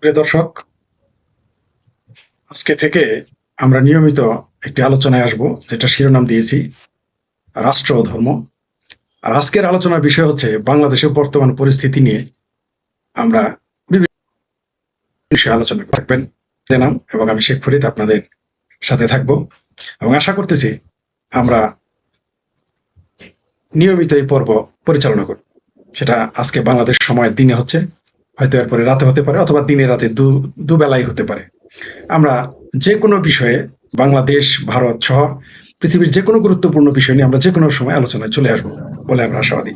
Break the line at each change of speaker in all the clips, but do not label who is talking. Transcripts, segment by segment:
প্রিয় দর্শক, আজকে থেকে আমরা নিয়মিত একটি আলোচনায় আসব, যেটা শিরোনাম দিয়েছি রাষ্ট্র ও ধর্ম। আর আজকের আলোচনার বিষয় হচ্ছে বাংলাদেশের বর্তমান পরিস্থিতি নিয়ে আমরা বিভিন্ন বিষয়ে আলোচনা থাকবেন জানাম, এবং আমি শেখ ফরিদ আপনাদের সাথে থাকব এবং আশা করতেছি আমরা নিয়মিত এই পর্ব পরিচালনা করব। সেটা আজকে বাংলাদেশ সময়ের দিনে হচ্ছে, হয়তো এরপরে রাতে হতে পারে, অথবা দিনে রাতে দুবেলাই হতে পারে। আমরা যে কোনো বিষয়ে বাংলাদেশ, ভারত সহ পৃথিবীর যে কোনো গুরুত্বপূর্ণ বিষয় নিয়ে আমরা যে কোনো সময় আলোচনায় চলে আসবো বলে আমরা আশাবাদী।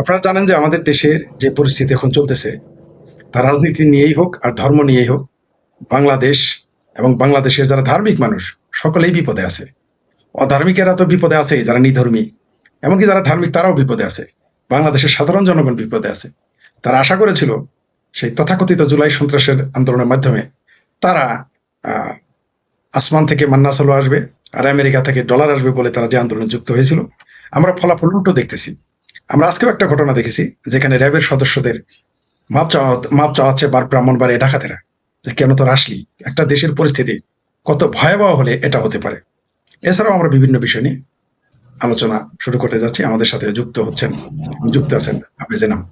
আপনারা জানেন যে আমাদের দেশের যে পরিস্থিতি এখন চলতেছে, তা রাজনীতি নিয়েই হোক আর ধর্ম নিয়েই হোক, বাংলাদেশ এবং বাংলাদেশের যারা ধার্মিক মানুষ সকলেই বিপদে আছে। অধার্মিকেরা তো বিপদে আছে, যারা নিধর্মী, এমনকি যারা ধার্মিক তারাও বিপদে আছে। বাংলাদেশের সাধারণ জনগণ বিপদে আছে। তারা আশা করেছিল সেই তথাকথিত জুলাই সন্ত্রাসের আন্দোলনের মাধ্যমে তারা আসমান থেকে মান্না সালো আসবে আর আমেরিকা থেকে ডলার আসবে বলে তারা যে আন্দোলনে যুক্ত হয়েছিল, আমরা ফলাফল উল্টো দেখতেছি। আমরা আজকেও একটা ঘটনা দেখেছি, যেখানে র্যাবের সদস্যদের মাপ চাওয়াচ্ছে ব্রাহ্মণবাড়িয়া ডাকাতেরা, যে কেন তোর আসলি, একটা দেশের পরিস্থিতি কত ভয়াবহ হলে এটা হতে পারে। এছাড়াও আমরা বিভিন্ন বিষয় নিয়ে আলোচনা শুরু করতে যাচ্ছি। আমাদের সাথে যুক্ত আছেন আপনি জেনাম।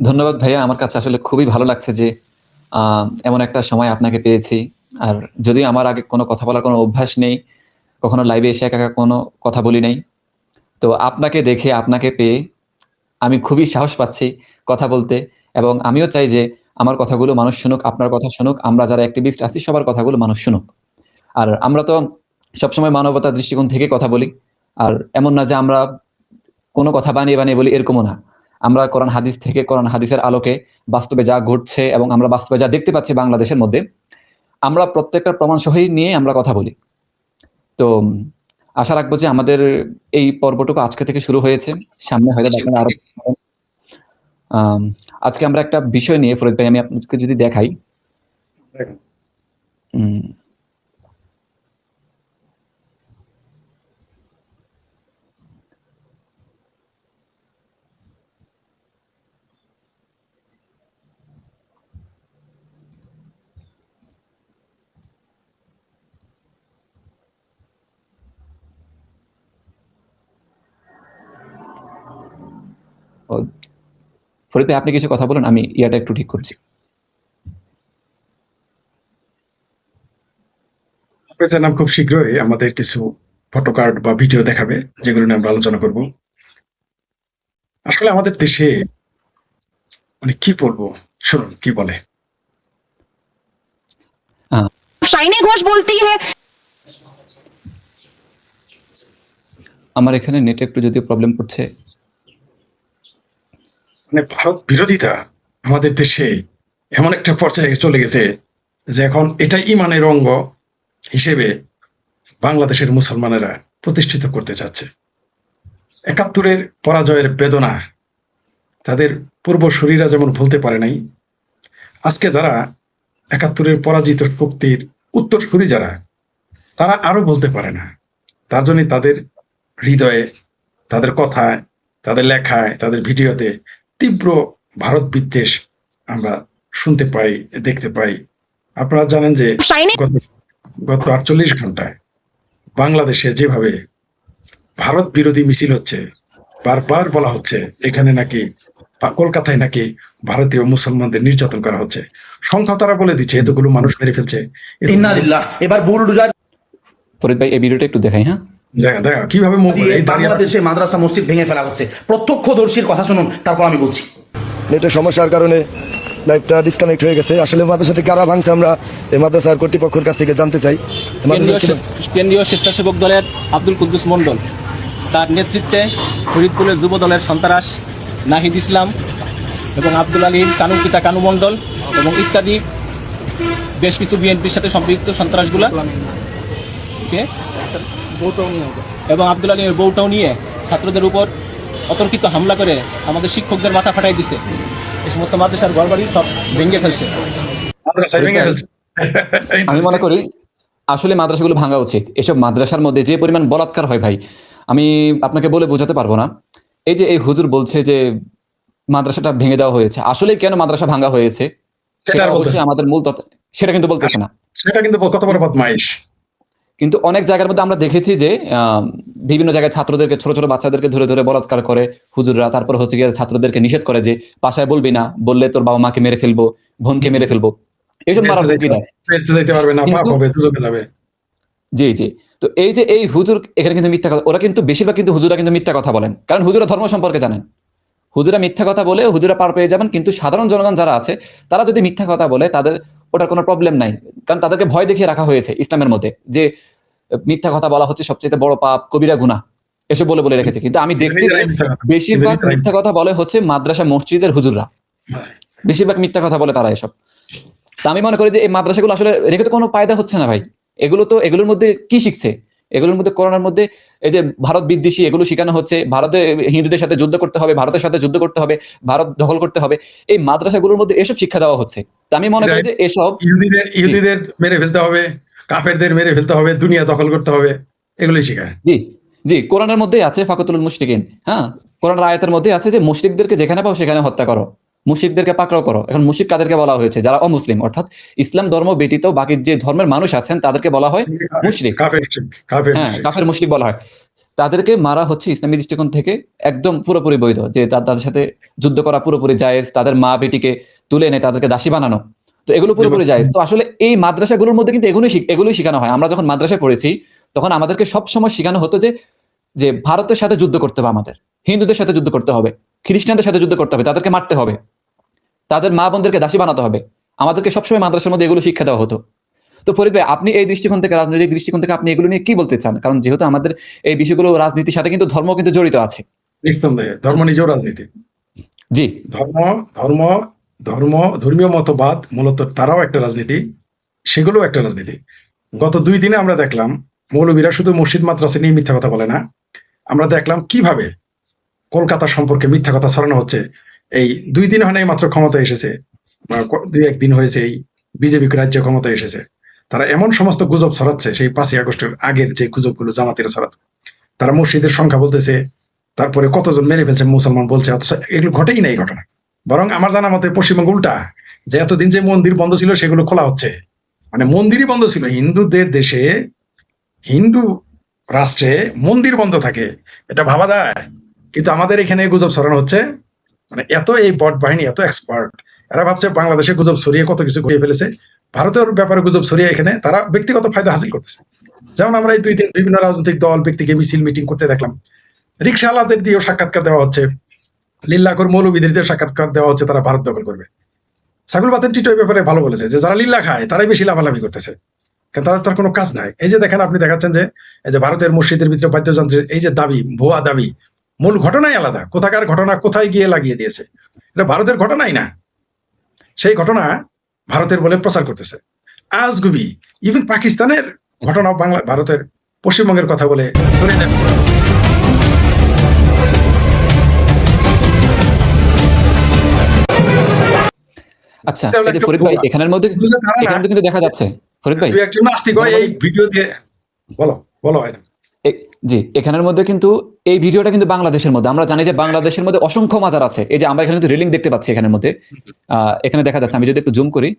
ধন্যবাদ ভাইয়া, আমার কাছে আসলে খুবই ভালো লাগছে যে এমন একটা সময় আপনাকে পেয়েছি। আর যদিও আমার আগে কোনো কথা বলার কোনো অভ্যাস নেই, কখনো লাইভে এসে একা কোনো কথা বলি নাই, তো আপনাকে দেখে, আপনাকে পেয়ে আমি খুবই সাহস পাচ্ছি কথা বলতে। এবং আমিও চাই যে আমার কথাগুলো মানুষ শুনুক, আপনার কথা শুনুক, আমরা যারা অ্যাক্টিভিস্ট আছি সবার কথাগুলো মানুষ শুনুক। আর আমরা তো সবসময় মানবতার দৃষ্টিকোণ থেকে কথা বলি। আর এমন না যে আমরা কোনো কথা বানিয়ে বানিয়ে বলি, এরকমও না। আমরা কোরআন হাদিস থেকে, কোরআন হাদিসের আলোকে বাস্তবে যা ঘটছে এবং আমরা বাস্তবে যা দেখতে পাচ্ছি বাংলাদেশের মধ্যে, আমরা প্রত্যেকটা প্রমাণ সহই নিয়ে আমরা কথা বলি। তো আশা রাখবো যে আমাদের এই পর্বটুকু আজকে থেকে শুরু হয়েছে, সামনে হয়তো দেখেন আরো। আজকে আমরা একটা বিষয় নিয়ে, ফরিদ ভাই আমি আপনাকে যদি দেখাই, ফরিদ ভাই আপনি কিছু কথা বলুন, আমি ইয়াটা একটু ঠিক করছি।
নাম খুব শীঘ্রই আমাদের কিছু ফটোকার্ড বা ভিডিও দেখাবে, যেগুলো নিয়ে আমরা আলোচনা করব। আসলে আমাদের দেশে মানে কি বলবো, শুনুন কি বলে।
शाइनी घोष बोलती है।
আমার এখানে নেটে একটু যদিও প্রবলেম করছে।
মানে ভারত বিরোধিতা আমাদের দেশে এমন একটা পর্যায়ে চলে গেছে যে এখন এটা ইমানের অঙ্গ হিসেবে বাংলাদেশের মুসলমানেরা প্রতিষ্ঠিত করতে চাচ্ছে। ৭১-এর পরাজয়ের বেদনা তাদের পূর্বসূরীরা যেমন ভুলতে পারে নাই, আজকে যারা ৭১-এর পরাজিত শক্তির উত্তরসূরি যারা, তারা আরো বলতে পারে না। তার জন্য তাদের হৃদয়ে, তাদের কথায়, তাদের লেখায়, তাদের ভিডিওতে তীব্র ভারত বিদ্বেষ আমরা শুনতে পাই, দেখতে পাই। আপনারা জানেন যে গত ৪৮ ঘন্টায় বাংলাদেশে যেভাবে ভারত বিরোধী মিছিল হচ্ছে, বারবার বলা হচ্ছে এখানে নাকি কলকাতায় নাকি ভারতীয় মুসলমানদের নির্যাতন করা হচ্ছে। সংখ্যা তারা বলে দিচ্ছে এতগুলো মানুষ মেরে ফেলছে।
এবার বুলডোজার।
ফরিদ ভাই এই ভিডিওটা একটু দেখাই। হ্যাঁ,
দেখা কিভাবে
বাংলাদেশে মাদ্রাসা মসজিদ ভেঙে ফেলা হচ্ছে। প্রত্যক্ষদর্শীর কথা শুনুন, তারপর আমি বলছি।
নেটের সমস্যার কারণে লাইভটা ডিসকানেক্ট হয়ে গেছে। আসলে মাদ্রাসাটি কারা ভাঙছে আমরা এই মাদ্রাসার কর্তৃপক্ষের কাছ থেকে জানতে চাই।
কেন্দ্রীয় স্বেচ্ছাসেবক দলের আব্দুল কুদ্দুস মন্ডল, তার নেতৃত্বে ফরিদপুরের যুব দলের সন্ত্রাস নাহিদ ইসলাম এবং আব্দুল আলীম কানু পিতা কানু মন্ডল এবং ইত্যাদি বেশ কিছু বিএনপির সাথে সম্পৃক্ত সন্ত্রাসগুলা এবং আব্দুল আলীমের বউটাও নিয়ে ছাত্রদের উপর অতর্কিত হামলা করে আমাদের শিক্ষকদের মাথা ফাটাই দিছে। এই সমস্ত মাদ্রাসার ঘরবাড়ি সব ভেঙে ফেলছে।
আমি মনে করি আসলে মাদ্রাসাগুলো ভাঙা উচিত। এসব মাদ্রাসার মধ্যে যে পরিমাণ বলাৎকার হয় ভাই, আমি আপনাকে বলে বোঝাতে পারবো না। এই যে এই হুজুর বলছে যে মাদ্রাসাটা ভেঙে দেওয়া হয়েছে, আসলে কেন মাদ্রাসা ভাঙা হয়েছে
সেটা
সেটা
আর বলতেছে
অবশ্যই
না।
আমাদের মূল তথ্য, সেটা কিন্তু বলতেছে না।
সেটা কিন্তু কত বড় বদমাইশ।
কিন্তু অনেক জায়গার মধ্যে আমরা দেখেছি যে বিভিন্ন জায়গায় ছাত্রদেরকে, ছোট ছোট বাচ্চাদেরকে ধরে ধরে বলাৎকার করে হুজুররা। তারপর হচ্ছে গিয়ে ছাত্রদেরকে নিষেধ করে যে বাসায় বলবি না, বললে তোর বাবা মাকে মেরে ফেলবো, বোনকে মেরে ফেলবো, এইসব মারার হুমকি দেয়।
বেহেশতে যাইতে পারবে না, পাপ
কিন্তু
হবে, দুজকে যাবে।
জি, জি। তো এই যে এই হুজুর এখানে কিন্তু মিথ্যা কথা, ওরা কিন্তু বেশিরভাগ কিন্তু হুজুররা কিন্তু মিথ্যা কথা বলেন। কারণ হুজুরা ধর্ম সম্পর্কে জানেন। হুজুরা মিথ্যা কথা বলে হুজুরা পার পেয়ে যাবেন, কিন্তু সাধারণ জনগণ যারা আছে তারা যদি মিথ্যা কথা বলে তাদের ওটার কোনো প্রবলেম নাই। কারণ তাদেরকে ভয় দেখিয়ে রাখা হয়েছে ইসলামের মধ্যে যে মিথ্যা কথা বলা হচ্ছে সবচেয়ে বড় পাপ, কবিরা গুনাহ, এসব বলে বলে রেখেছে। কিন্তু আমি দেখছি যে
নিজেরাই মিথ্যা কথা,
বেশিরভাগ
নিজেরাই
মিথ্যা কথা বলে হচ্ছে মাদ্রাসা মসজিদের হুজুররা, বেশিরভাগ মিথ্যা কথা বলে তারা এসব। তা আমি মনে করি যে এই মাদ্রাসাগুলো আসলে রেখে তো কোনো ফায়দা হচ্ছে না ভাই। এগুলোর মধ্যে কি শিখছে? এগুলোর মধ্যে করোনার মধ্যে এই যে ভারত বিদ্বেষী এগুলো শেখানো হচ্ছে, ভারতে হিন্দুদের সাথে যুদ্ধ করতে হবে, ভারতের সাথে যুদ্ধ করতে হবে, ভারত দখল করতে হবে, এই মাদ্রাসাগুলোর মধ্যে এসব শিক্ষা দেওয়া হচ্ছে। তা আমি মনে করি যে এসব জি
ইহুদিদের মেরে ফেলতে হবে, কাফেরদের মেরে ফেলতে হবে, দুনিয়া দখল করতে হবে, এগুলোই শেখায়।
জি জি কোরআনের মধ্যেই আছে ফাকাতুল মুশরিকিন। হ্যাঁ, কোরআনের আয়াতের মধ্যে আছে যে মুশরিকদেরকে যেখানে পাও সেখানে হত্যা করো, মুশরিকদেরকে পাকড়াও করো। এখন মুশরিক কাদেরকে বলা হয়েছে? যারা অমুসলিম, অর্থাৎ ইসলাম ধর্ম ব্যতীত বাকি যে ধর্মের মানুষ আছেন তাদেরকে বলা হয় মুশরিক।
কাফের মুশরিক, কাফের
হ্যাঁ,
মুশরিক।
কাফের মুশরিক বলা হয়। তাদেরকে মারা হচ্ছে ইসলামী দৃষ্টিকোণ থেকে একদম পুরোপুরি বৈধ, যে তাদের সাথে যুদ্ধ করা পুরোপুরি জায়েজ, তাদের মা বেটিকে তুলে এনে তাদেরকে দাসী বানানো, তো এগুলো পুরোপুরি জায়েজ। তো আসলে এই মাদ্রাসাগুলোর মধ্যে কিন্তু এগুলোই শেখানো হয়। আমরা যখন মাদ্রাসায় পড়েছি তখন আমাদেরকে সবসময় শেখানো হতো যে যে ভারতের সাথে যুদ্ধ করতে হবে, আমাদের হিন্দুদের সাথে যুদ্ধ করতে হবে, খ্রিস্টানদের সাথে যুদ্ধ করতে হবে, তাদেরকে মারতে হবে, তাদের মা বোনদেরকে দাসী বানাতে হবে। আমাদেরকে সবসময় মাদ্রাসার মধ্যে এগুলো শিক্ষা দেওয়া হতো। তো ফরিদ ভাই, আপনি এই দৃষ্টিকোণ থেকে, রাজনৈতিক দৃষ্টিকোণ থেকে আপনি এগুলো নিয়ে কি বলতে চান? কারণ যেহেতু আমাদের এই বিষয়গুলো রাজনীতির সাথে কিন্তু ধর্ম কিন্তু জড়িত আছে।
নিঃসন্দেহে ধর্ম নিজেও রাজনীতি।
জি
ধর্ম ধর্ম ধর্ম ধর্মীয় মতবাদ মূলত তারাও একটা রাজনীতি, সেগুলোও একটা রাজনীতি। গত 2 দিনে আমরা দেখলাম মৌলবীরা শুধু মসজিদ মাদ্রাসা নিয়ে মিথ্যা কথা বলে না, আমরা দেখলাম কিভাবে কলকাতা সম্পর্কে মিথ্যা কথা ছড়ানো হচ্ছে। এই 2 দিন হয় নাই মাত্র ক্ষমতায় এসেছে, বা 2-1 দিন হয়েছে এই বিজেপি রাজ্যে ক্ষমতায় এসেছে, তারা এমন সমস্ত গুজব ছড়াচ্ছে, সেই 5ই আগস্টের আগের যে গুজবগুলো জামাতিরা ছড়াতো। তারা মসজিদের সংখ্যা বলতেছে, তারপরে কতজন মেরে ফেলছে মুসলমান বলছে, অথচ এগুলো ঘটেই নাই ঘটনা। বরং আমার জানা মতে পশ্চিমবঙ্গ উল্টা, যে এতদিন যে মন্দির বন্ধ ছিল সেগুলো খোলা হচ্ছে। মানে মন্দিরই বন্ধ ছিল, হিন্দুদের দেশে, হিন্দু রাষ্ট্রে মন্দির বন্ধ থাকে, এটা ভাবা যায়? কিন্তু আমাদের এখানে গুজব ছড়ানো হচ্ছে। মানে এত এই বট বাহিনী এত এক্সপার্ট, এরা ভাবছে বাংলাদেশে গুজব ছড়িয়ে কত কিছু ঘুরিয়ে ফেলেছে, ভারতের ব্যাপারে গুজব ছড়িয়ে এখানে তারা ব্যক্তিগত ফায়দা হাসিল করতেছে। যেমন আমরা এই 2 দিন বিভিন্ন রাজনৈতিক দল ব্যক্তিকে মিছিল মিটিং করতে দেখলাম, রিক্সাওয়ালাদের দিয়েও সাক্ষাৎকার দেওয়া হচ্ছে, লিল্লাখোর মৌলবীদের দিয়ে সাক্ষাৎকার দেওয়া হচ্ছে, তারা ভারত দখল করবে। সাইফুল বাতেন টিটো এই ব্যাপারে ভালো বলেছে যে যারা লিল্লা খায় তারাই বেশি লাভালাভি করতেছে, কারণ তাদের তার কোনো কাজ নাই। এই যে দেখেন, আপনি দেখাচ্ছেন যে এই যে ভারতের মসজিদের ভিতরে বাদ্যযন্ত্রের এই যে দাবি, ভুয়া দাবি, মূল ঘটনাই আলাদা, কোথাকার ঘটনা কোথায় গিয়ে লাগিয়ে দিয়েছে, এটা ভারতের ঘটনাই না, সেই ঘটনা ভারতের বলে প্রচার করতেছে। আজগুবি, ইভেন পাকিস্তানের ঘটনা বাংলা ভারতের পশ্চিমবঙ্গের কথা বলে সরিয়ে দেন।
আচ্ছা,
এটা হলো
এই যে
একটা
ফরিদ ভাই,
ভুয়া।
এখানের মধ্যে
বুঝতে পারে না,
এখানে কিন্তু দেখা যাচ্ছে ফরিদ ভাই,
তুই একজন নাস্তিক হয়
এখানের
এই
মধ্যে
ভিডিও দিয়ে বলো, বলো হয় না।
জি এখানের মধ্যে কিন্তু এই ভিডিওটা কিন্তু বাংলাদেশের মধ্যে, আমরা জানি যে বাংলাদেশের মধ্যে অসংখ্য মাজার আছে। এই যে আমরা এখানে কিন্তু রেলিং দেখতে পাচ্ছি এখানের মধ্যে, এখানে দেখা যাচ্ছে, আমি যদি একটু জুম করি,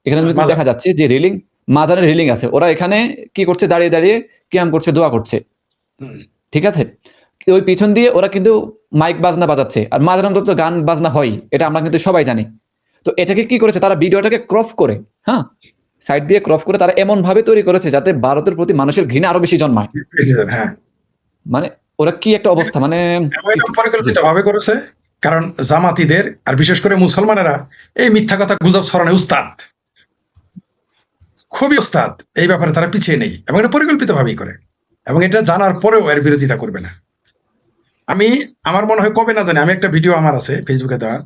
এখানে কিন্তু
মাজার।
দেখা যাচ্ছে যে রেলিং, মাজারের রেলিং আছে। ওরা এখানে কি করছে? দাঁড়িয়ে দাঁড়িয়ে কিয়াম করছে, দোয়া করছে,
হুম।
ঠিক আছে? ওই পিছন দিয়ে ওরা কিন্তু মাইক বাজনা বাজাচ্ছে, আর মাঝে মধ্যে তো গান বাজনা হয়, এটা আমরা কিন্তু সবাই জানি। তো এটাকে কি করেছে তারা? ভিডিওটাকে ক্রপ করে, হ্যাঁ, সাইড দিয়ে ক্রপ করে তারা এমন ভাবে তৈরি করেছে যাতে ভারতের প্রতি মানুষের ঘৃণা আরো বেশি জন্মায়।
হ্যাঁ,
মানে ওরা কি একটা অবস্থা, মানে
এটা
জি
পরিকল্পিত ভাবে করেছে, কারণ জামাতিদের আর বিশেষ করে মুসলমানেরা এই মিথ্যা কথা গুজব ছড়ানো উস্তাদ, খুবই উস্তাদ, এই ব্যাপারে তারা পিছিয়ে নেই এবং এটা পরিকল্পিত ভাবেই করে, এবং এটা জানার পরেও এর বিরোধিতা করবে না। আমার মনে হয় কবে না জানি, আমি একটা ভিডিও আমার আছে ফেসবুকে দেওয়া,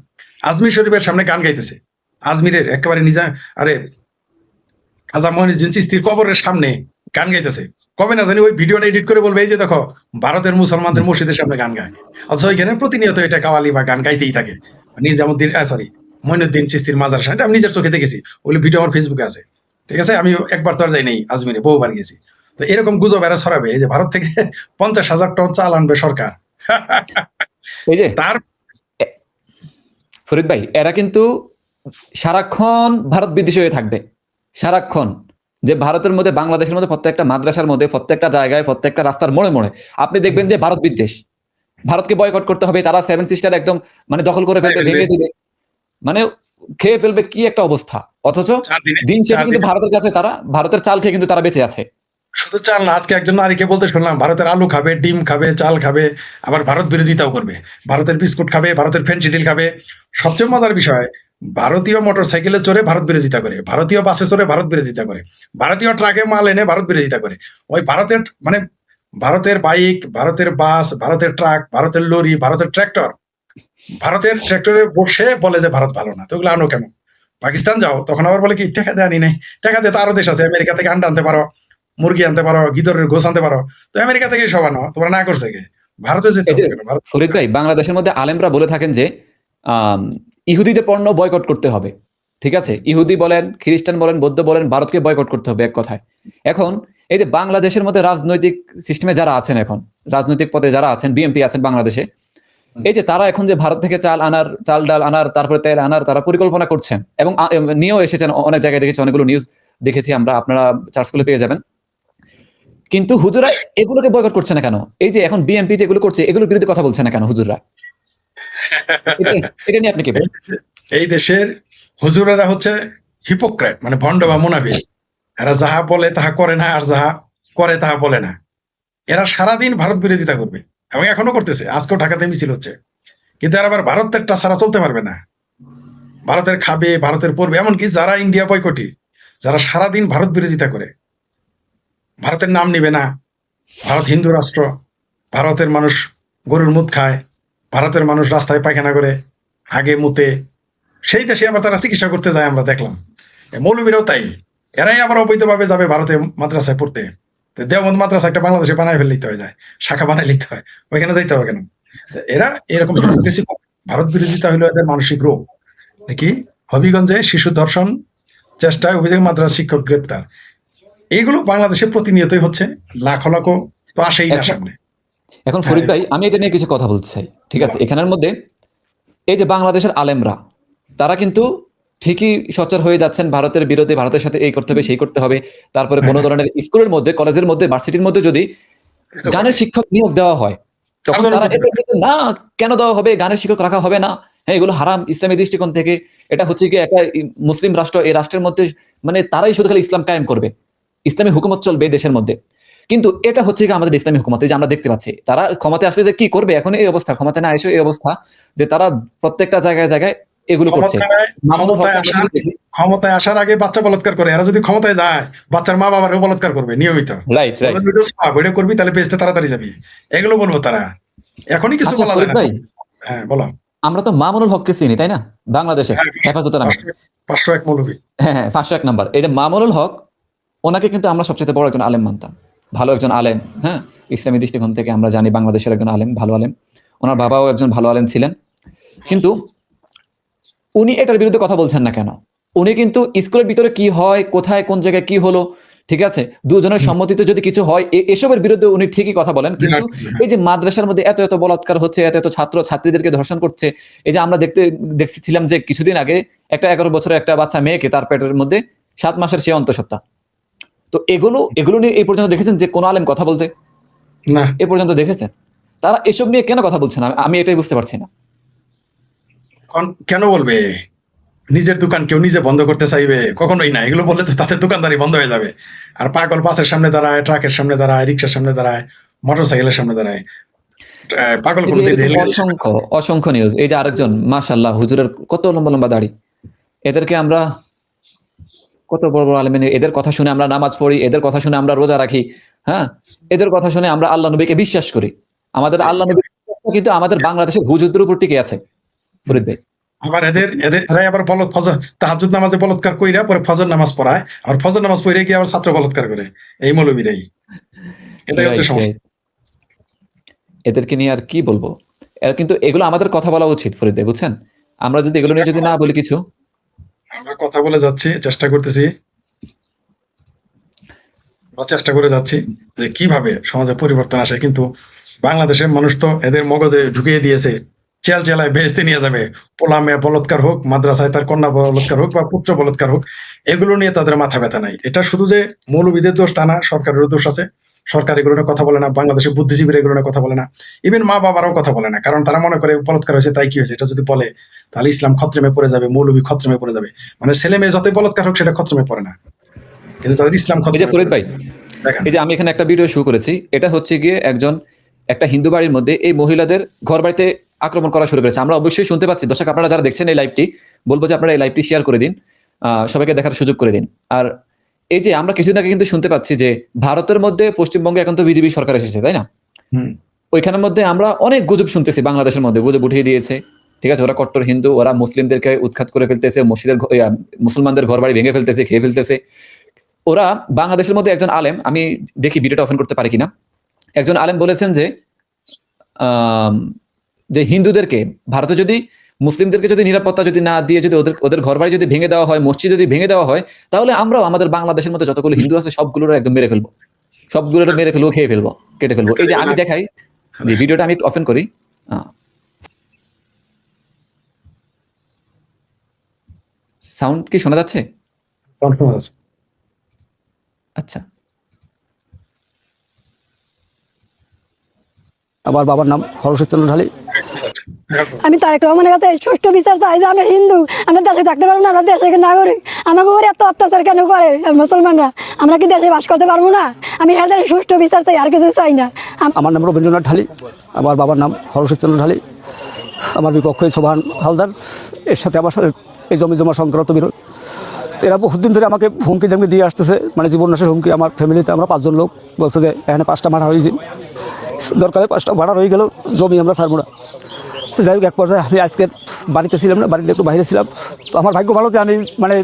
আজমির শরীফের সামনে গান গাইতেছে, আজমিরের একেবারে নিজা, আরে খাজা মঈনুদ্দিন চিশতির কবরের সামনে গান গাইতেছে। কবে না জানি ওই ভিডিওটা এডিট করে বলবে এই যে দেখো ভারতের মুসলমানদের মসজিদের সামনে গান গায়, অথচ ওইখানে প্রতিনিয়ত এটা কাওয়ালি বা গান গাইতেই থাকে। নিজামুদ্দিন সরি মঈনুদ্দিন চিশতির মাজার সামনে, আমি নিজের চোখে দেখেছি, ওগুলো ভিডিও আমার ফেসবুকে আছে, ঠিক আছে? আমি একবার তো আর যাই নাই আজমিরে, বহুবার গেছি। তো এরকম গুজব এরা ছড়াবে, এই যে ভারত থেকে 50,000 টন চাল আনবে সরকার।
এই যে
তার
ফরিদ ভাই, এরা কিন্তু সারাক্ষণ ভারত বিদ্বেষী হয়ে থাকবে, সারাক্ষণ। যে ভারতের মধ্যে, বাংলাদেশের মধ্যে প্রত্যেকটা মাদ্রাসার মধ্যে, প্রত্যেকটা জায়গায়, প্রত্যেকটা রাস্তার মোড়ে মোড়ে আপনি দেখবেন যে ভারত বিদ্বেষ, ভারতকে বয়কট করতে হবে, তারা সেভেন সিস্টার একদম মানে দখল করে ফেলবে, ভেঙে দিবে, মানে খেয়ে ফেলবে, কি একটা অবস্থা। অথচ
4 দিনে
দিন শেষে
4
কিন্তু
দিনে
ভারতের কাছে তারা, ভারতের চাল খেয়ে কিন্তু তারা বেঁচে আছে।
শুধু চাল না, আজকে একজন নারীকে বলতে শুনলাম ভারতের আলু খাবে, ডিম খাবে, চাল খাবে, আবার ভারত বিরোধিতাও করবে, ভারতের বিস্কুট খাবে, ভারতের ফেন্সিডিল খাবে। সবচেয়ে মজার বিষয়, ভারতীয় মোটর সাইকেলে চড়ে ভারত বিরোধিতা করে, ভারতীয় বাসে চড়ে ভারত বিরোধিতা করে, ভারতীয় ট্রাকে মাল এনে ভারত বিরোধিতা করে। ওই ভারতের মানে ভারতের বাইক, ভারতের বাস, ভারতের ট্রাক, ভারতের লরি, ভারতের ট্র্যাক্টর, ভারতের ট্র্যাক্টরে বসে বলে যে ভারত ভালো না, তো ওগুলো আনো কেন? পাকিস্তান যাও, তখন আবার বলে কি টাকা দিয়ে আনি নাই, টাকা দিয়ে তো আরো দেশ আছে, আমেরিকা থেকে আন্ডা আনতে পারো, মুরগি আনতে পারো, গিদরের গোস আনতে পারো, তো আমেরিকা থেকে সব আনো, তোমরা না করছে কে? ভারতে যেতে
এই যে
হবে কেন? ভারত
ফরিদ ভাই, বাংলাদেশের মধ্যে আলেমরা বলে থাকেন যে আম, ইহুদিদের পণ্য বয়কট করতে হবে, ঠিক আছে? ইহুদি বলেন, খ্রিস্টান বলেন, বৌদ্ধ বলেন, ভারতকে বয়কট করতে হবে এক কথায়। এখন এই যে বাংলাদেশের মধ্যে রাজনৈতিক সিস্টেমে যারা আছেন, এখন রাজনৈতিক পদে যারা আছেন, বিএনপি আছেন বাংলাদেশে, এই যে তারা এখন যে ভারত থেকে চাল আনার, চাল ডাল আনার, তারপরে তেল আনার তারা পরিকল্পনা করছেন এবং নিয়েও এসেছেন, অনেক জায়গায় দেখেছি, অনেকগুলো নিউজ দেখেছি আমরা, আপনারা চার্জ করলে পেয়ে যাবেন। কিন্তু হুজুরা এগুলোকে বয়কট করছে না কেন? এই যে এখন বিএনপি যেগুলো করছে, এগুলোর বিরুদ্ধে কথা বলছে না কেন হুজুররা? এটা নিয়ে আপনি কি
এই
বলেন?
এই দেশের হুজুরেরা হচ্ছে হিপোক্রেট, মানে ভণ্ড বা মুনাফিক। এরা যাহা বলে তাহা করে না, আর যাহা করে তাহা বলে না। এরা সারাদিন ভারত বিরোধিতা করবে এবং এখনো করতেছে, আজকেও ঢাকাতে মিছিল হচ্ছে। কিন্তু এরা আবার ভারতেরটা ছাড়া চলতে পারবে না, ভারতের খাবে, ভারতের পড়বে। এমনকি যারা ইন্ডিয়া বয়কটি, যারা সারাদিন ভারত বিরোধিতা করে, ভারতের নাম নিবে না, ভারত হিন্দু রাষ্ট্র, ভারতের মানুষ গরুর মুত খায়, ভারতের মানুষ রাস্তায় পায়খানা করে, আগে মুতে, সেই দেশে আবার তারা চিকিৎসা করতে যায়, আমরা দেখলাম। মৌলবীরাও তাই, এরাই আবার অবৈধভাবে যাবে ভারতে মাদ্রাসায় পড়তে। তো দেওবন্দ মাদ্রাসা একটা বাংলাদেশে বানায় ফেলে নিতে হয়, যায় শাখা বানায় নিতে হয়, ওইখানে যাইতে হবে কেন? তো এরা এরকম hypocrisy করে। ভারত বিরোধিতা হলো এদের মানসিক রোগ। নাকি হবিগঞ্জে শিশু ধর্ষণ চেষ্টায় অভিযোগ, মাদ্রাসা শিক্ষক গ্রেপ্তার, এইগুলো বাংলাদেশে প্রতিনিয়তই হচ্ছে, লাখ লাখ তো আসেই না
এখন
সামনে।
এখন
হ্যাঁ,
ফরিদ ভাই, আমি এটা নিয়ে কিছু কথা বলতে চাই, ঠিক আছে? এখানের মধ্যে এই যে বাংলাদেশের আলেমরা, তারা কিন্তু ঠিকই সোচ্চার হয়ে যাচ্ছেন ভারতের বিরুদ্ধে, ভারতের সাথে এই করতে হবে, সেই করতে হবে। তারপরে কোনো ধরনের স্কুলের মধ্যে, কলেজের মধ্যে, ভার্সিটির মধ্যে যদি গানের শিক্ষক নিয়োগ দেওয়া হয়, তখন
তার জন্য
তারা এটা
প্রতিবাদ।
বলতে, না কেন দেওয়া হবে, গানের শিক্ষক রাখা হবে না, হ্যাঁ এগুলো হারাম ইসলামী দৃষ্টিকোণ থেকে। এটা হচ্ছে কি একটা মুসলিম রাষ্ট্র, এই রাষ্ট্রের মধ্যে মানে তারাই শুধু খালি ইসলাম কায়েম করবে, ইসলামী হুকুমত চলবে এই দেশের মধ্যে। কিন্তু এটা হচ্ছে কি আমাদের ইসলামী হুকুমত, এই যে আমরা দেখতে পাচ্ছি তারা ক্ষমতায় আসলে যে কি করবে, এখন এই অবস্থা, ক্ষমতায় না এসে এই অবস্থা যে তারা প্রত্যেকটা জায়গায় জায়গায় এগুলো করছে। মামুনুল হক আমরা যদি দেখি,
ক্ষমতায় আসার আগে বাচ্চা বলাৎকার করে, এরা যদি ক্ষমতায় যায় বাচ্চার মা বাবারও বলাৎকার করবে নিয়মিত।
Right right.
বলবে, "ভিডিও সব, ভিডিও করবি তাহলে পেজতে তাড়াতাড়ি যাবি", এগুলো বলবো তারা। এখনই কিছু
আচ্ছা
বলা যায়
ফরিদ
না।
ভাই,
হ্যাঁ বলো।
আমরা তো মামুনুল হককে চিনি তাই না, বাংলাদেশে
হ্যাঁ,
হেফাজতের নামে।
501 মৌলবী।
হ্যাঁ হ্যাঁ, 501 নাম্বার। এই যে মামুনুল হক, ওনাকে কিন্তু আমরা সবচেয়ে বড় একজন আলেম মানতাম, ভালো একজন আলেম। হ্যাঁ, ইসলামী দৃষ্টিকোণ থেকে আমরা জানি বাংলাদেশের একজন আলেম, ভালো আলেম। ওনার বাবাও একজন ভালো আলেম ছিলেন। কিন্তু উনি এটার বিরুদ্ধে কথা বলছেন না কেন? উনি কিন্তু স্কুলের ভিতরে কি হয়, কোথায় কোন জায়গায় কি হলো, ঠিক আছে, দুজনের সম্মতিতে যদি কিছু হয়, এসবের বিরুদ্ধে উনি ঠিকই কথা বলেন। কিন্তু এই যে মাদ্রাসার মধ্যে এত এত বলাৎকার হচ্ছে, এত এত ছাত্র ছাত্রীদেরকে ধর্ষণ করছে, এই যে আমরা দেখছিলাম যে কিছুদিন আগে একটা 11 বছরের একটা বাচ্চা মেয়েকে তার পেটের মধ্যে 7 মাসের সে অন্তঃসত্ত্বা। তো এগুলো নিয়ে এই পর্যন্ত দেখেছেন যে কোন আলেম কথা বলতে?
না,
এ পর্যন্ত দেখেছেন? তারা এসব নিয়ে কেন কথা বলছে না? আমি এটাই বুঝতে পারছি না।
কেন বলবে? নিজের দোকান কেউ নিজে বন্ধ করতে চাইবে? কখনোই না। এগুলো বললে তো তাদের দোকানদারি বন্ধ হয়ে যাবে। আর পাগল বাসের সামনে দাঁড়ায়, ট্রাকের সামনে দাঁড়ায়, রিক্সার সামনে দাঁড়ায়, মোটরসাইকেলের সামনে দাঁড়ায়। পাগল
এই যে
কোনোদিন
এরকম
রেলগাড়ি।
অসংখ্য অসংখ্য নিউজ। এই যে আরেকজন মাশাআল্লাহ, হুজুরের কত লম্বা লম্বা দাড়ি, এদেরকে আমরা কত বড় বড় আলেম, এদের কথা শুনে আমরা নামাজ পড়ি, এদের কথা শুনে আমরা রোজা রাখি, হ্যাঁ, এদের কথা শুনে আমরা আল্লাহ নবীকে বিশ্বাস করি। আমাদের আল্লাহ নবী কিন্তু আমাদের বাংলাদেশের হুজুরদের উপর টিকে আছে ফরিদ ভাই।
আবার এরাই আবার ফজর তাহাজ্জুদ নামাজে বলৎকার কইরা পরে ফজর নামাজ পড়ায়, আর ফজর নামাজ পড়ে গিয়ে আবার ছাত্র বলৎকার করে। এই মৌলবীরাই। এটাই হচ্ছে
Right,
সমস্যা।
right. এদেরকে নিয়ে আর কি বলবো? কিন্তু এগুলো আমাদের কথা বলা উচিত ফরিদ ভাই, বুঝছেন? আমরা যদি এগুলো নিয়ে যদি না বলি কিছু,
আমরা কথা বলে যাচ্ছি, চেষ্টা করতেছি, চেষ্টা করে যাচ্ছি যে কিভাবে সমাজে পরিবর্তন আসে, কিন্তু বাংলাদেশের মানুষ তো এদের মগজে ঢুকিয়ে দিয়েছে চেলায় বেহেস্তে নিয়ে যাবে, পোলা মেয়ে বলৎকার হোক, মাদ্রাসায় তার কন্যা বলৎকার হোক বা পুত্র বলৎকার হোক, এগুলো নিয়ে তাদের মাথা ব্যথা নাই। এটা শুধু যে মৌলবীদের দোষ তা না, সরকারেরও দোষ আছে। সরকার এগুলো নিয়ে কথা বলে না, বাংলাদেশের বুদ্ধিজীবীরা এগুলো নিয়ে কথা বলে না, ইভেন মা বাবারাও কথা বলে না, কারণ তারা মনে করে বলৎকার হয়েছে তাই কি হয়েছে, এটা যদি বলে তাহলে ইসলাম খত্রেমে পড়ে যাবে, মৌলবী খত্রেমে পড়ে যাবে। মানে ছেলে মেয়ে যতই বলৎকার হোক সেটা খত্রেমে পড়ে না, কিন্তু তাদের ইসলাম
এই যে
খত্রেমে
ফরিদ
পড়ে
ভাই,
যায়। দেখেন,
এই যে আমি এখানে একটা ভিডিও শুরু করেছি, এটা হচ্ছে গিয়ে একটা হিন্দু বাড়ির মধ্যে এই মহিলাদের ঘর বাড়িতে আক্রমণ করা শুরু করেছে। আমরা অবশ্যই শুনতে পাচ্ছি। দর্শক আপনারা যারা দেখছেন এই লাইভটি, বলবো যে আপনারা এই লাইভটি শেয়ার করে দিন, সবাইকে দেখার সুযোগ করে দিন। আর এই যে আমরা কিছুদিন আগে কিন্তু শুনতে পাচ্ছি যে ভারতের মধ্যে পশ্চিমবঙ্গে এখন তো বিজেপি সরকার এসেছে, তাই না?
হুম,
ওইখানের মধ্যে আমরা অনেক গুজব শুনতেছি, বাংলাদেশের মধ্যে গুজব উঠিয়ে দিয়েছে। ঠিক আছে, ওরা কট্টর হিন্দু, ওরা মুসলিমদেরকে উৎখাত করে ফেলতেছে, মসজিদের মুসলমানদের ঘর বাড়ি ভেঙে ফেলতেছে, খেয়ে ফেলতেছে। ওরা বাংলাদেশের মধ্যে একজন আলেম, আমি দেখি ভিডিওটা ওপেন করতে পারি কিনা, একজন আলেম বলেছেন যে যে হিন্দুদেরকে ভারতে যদি মুসলিমদেরকে যদি নিরাপত্তা যদি না দিয়ে যদি ওদের ঘর বাড়ি যদি ভেঙে দেওয়া হয়, মসজিদ যদি ভেঙে দেওয়া হয়, তাহলে আমরাও আমাদের বাংলাদেশের মধ্যে যতগুলো হিন্দু আছে সবগুলোর একদম মেরে ফেলবো, সবগুলোর মেরে ফেলবো, খেয়ে ফেলবো, কেটে ফেলবো। এই যে আমি দেখাই, যে ভিডিওটা আমি ওপেন করি, সাউন্ড কি শোনা যাচ্ছে? আচ্ছা,
আমার বাবার নাম হরষচন্দ্র ঢালি।
আমি তারেক রহমানের কাছে সুষ্ঠু বিচার চাই যে আমরা হিন্দু, আমরা দেশে থাকতে পারবো না, আমরা দেশের নাগরিক, আমাকে উপরে এত অত্যাচার কেন করে মুসলমানরা? আমরা কি দেশে বাস করতে পারবো না? আমি এদের সুষ্ঠু বিচার চাই, আর কিছু চাই না।
আমার নাম রবীন্দ্রনাথ ঢালি, আমার বাবার নাম হরষচন্দ্র ঢালি, আমার বিপক্ষে সোভান হালদার, এর সাথে আমার সাথে এই জমি জমা সংক্রান্ত বিরোধ। এরা বহুদিন ধরে আমাকে হুমকি জামকি দিয়ে আসতেছে, মানে জীবন নাশের হুমকি। আমার ফ্যামিলিতে আমরা 5 জন লোক, বলছে যে এখানে 5টা ভাড়া হয়েছে, দরকারে 5টা ভাড়া রয়ে গেল, জমি আমরা ছাড়বো না। যাই হোক, এক পর্যায়ে আমি আজকে বাড়িতে ছিলাম না, বাড়িতে একটু বাইরে ছিলাম। তো আমার ভাগ্য ভালো যে আমি মানে